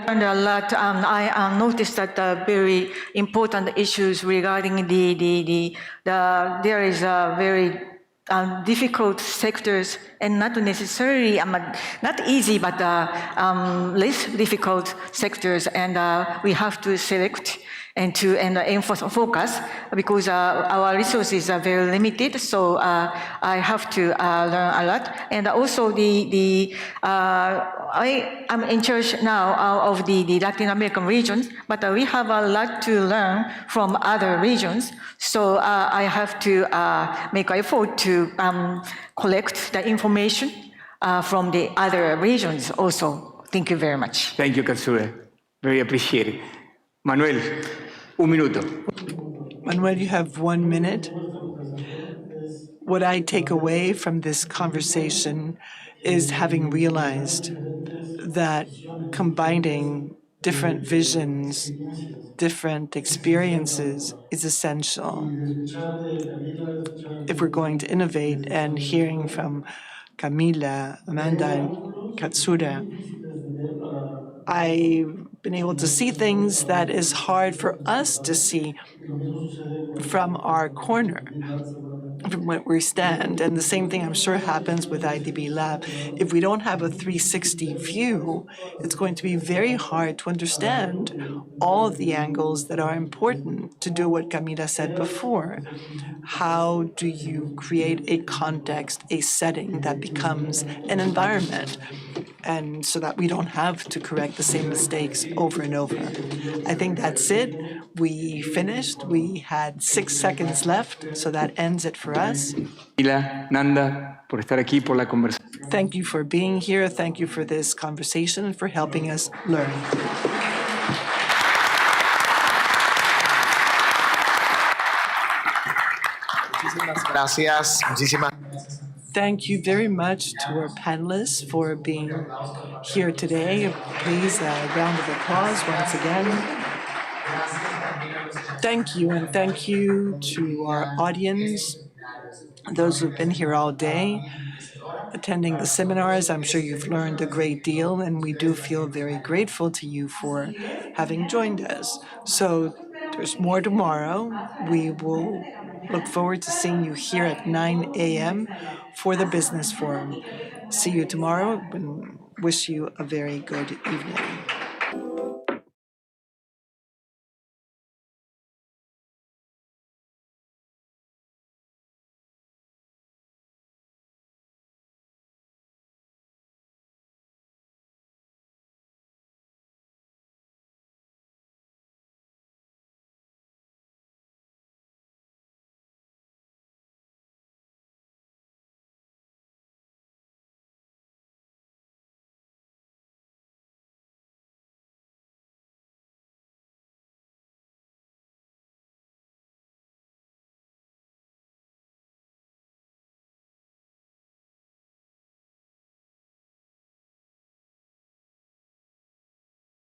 And a lot, I noticed that very important issues regarding there is a very difficult sectors and not necessarily, not easy, but less difficult sectors, and we have to select and focus because our resources are very limited. So I have to learn a lot, and also I am in charge now of the Latin American region, but we have a lot to learn from other regions. So I have to make an effort to collect the information from the other regions also. Thank you very much. Thank you, Katsura. Very appreciated. Manuel, un minuto. Manuel, you have 1 minute. What I take away from this conversation is having realized that combining different visions, different experiences is essential if we're going to innovate. And hearing from Camila, Amanda, and Katsura, I've been able to see things that is hard for us to see from our corner, from where we stand. And the same thing I'm sure happens with IDB Lab. If we don't have a 360 view, it's going to be very hard to understand all of the angles that are important to do what Camila said before. How do you create a context, a setting that becomes an environment? And so that we don't have to correct the same mistakes over and over. I think that's it. We finished. We had 6 seconds left, so that ends it for us. Nanda, por estar aquí, por la conversación. Thank you for being here. Thank you for this conversation and for helping us learn. Gracias. Muchísimas. Thank you very much to our panelists for being here today. Please, a round of applause once again. Thank you, and thank you to our audience, those who've been here all day. attending the seminars. I'm sure you've learned a great deal, and we do feel very grateful to you for having joined us. So there's more tomorrow. We will look forward to seeing you here at 9 a.m. for the Business Forum. See you tomorrow and wish you a very good evening.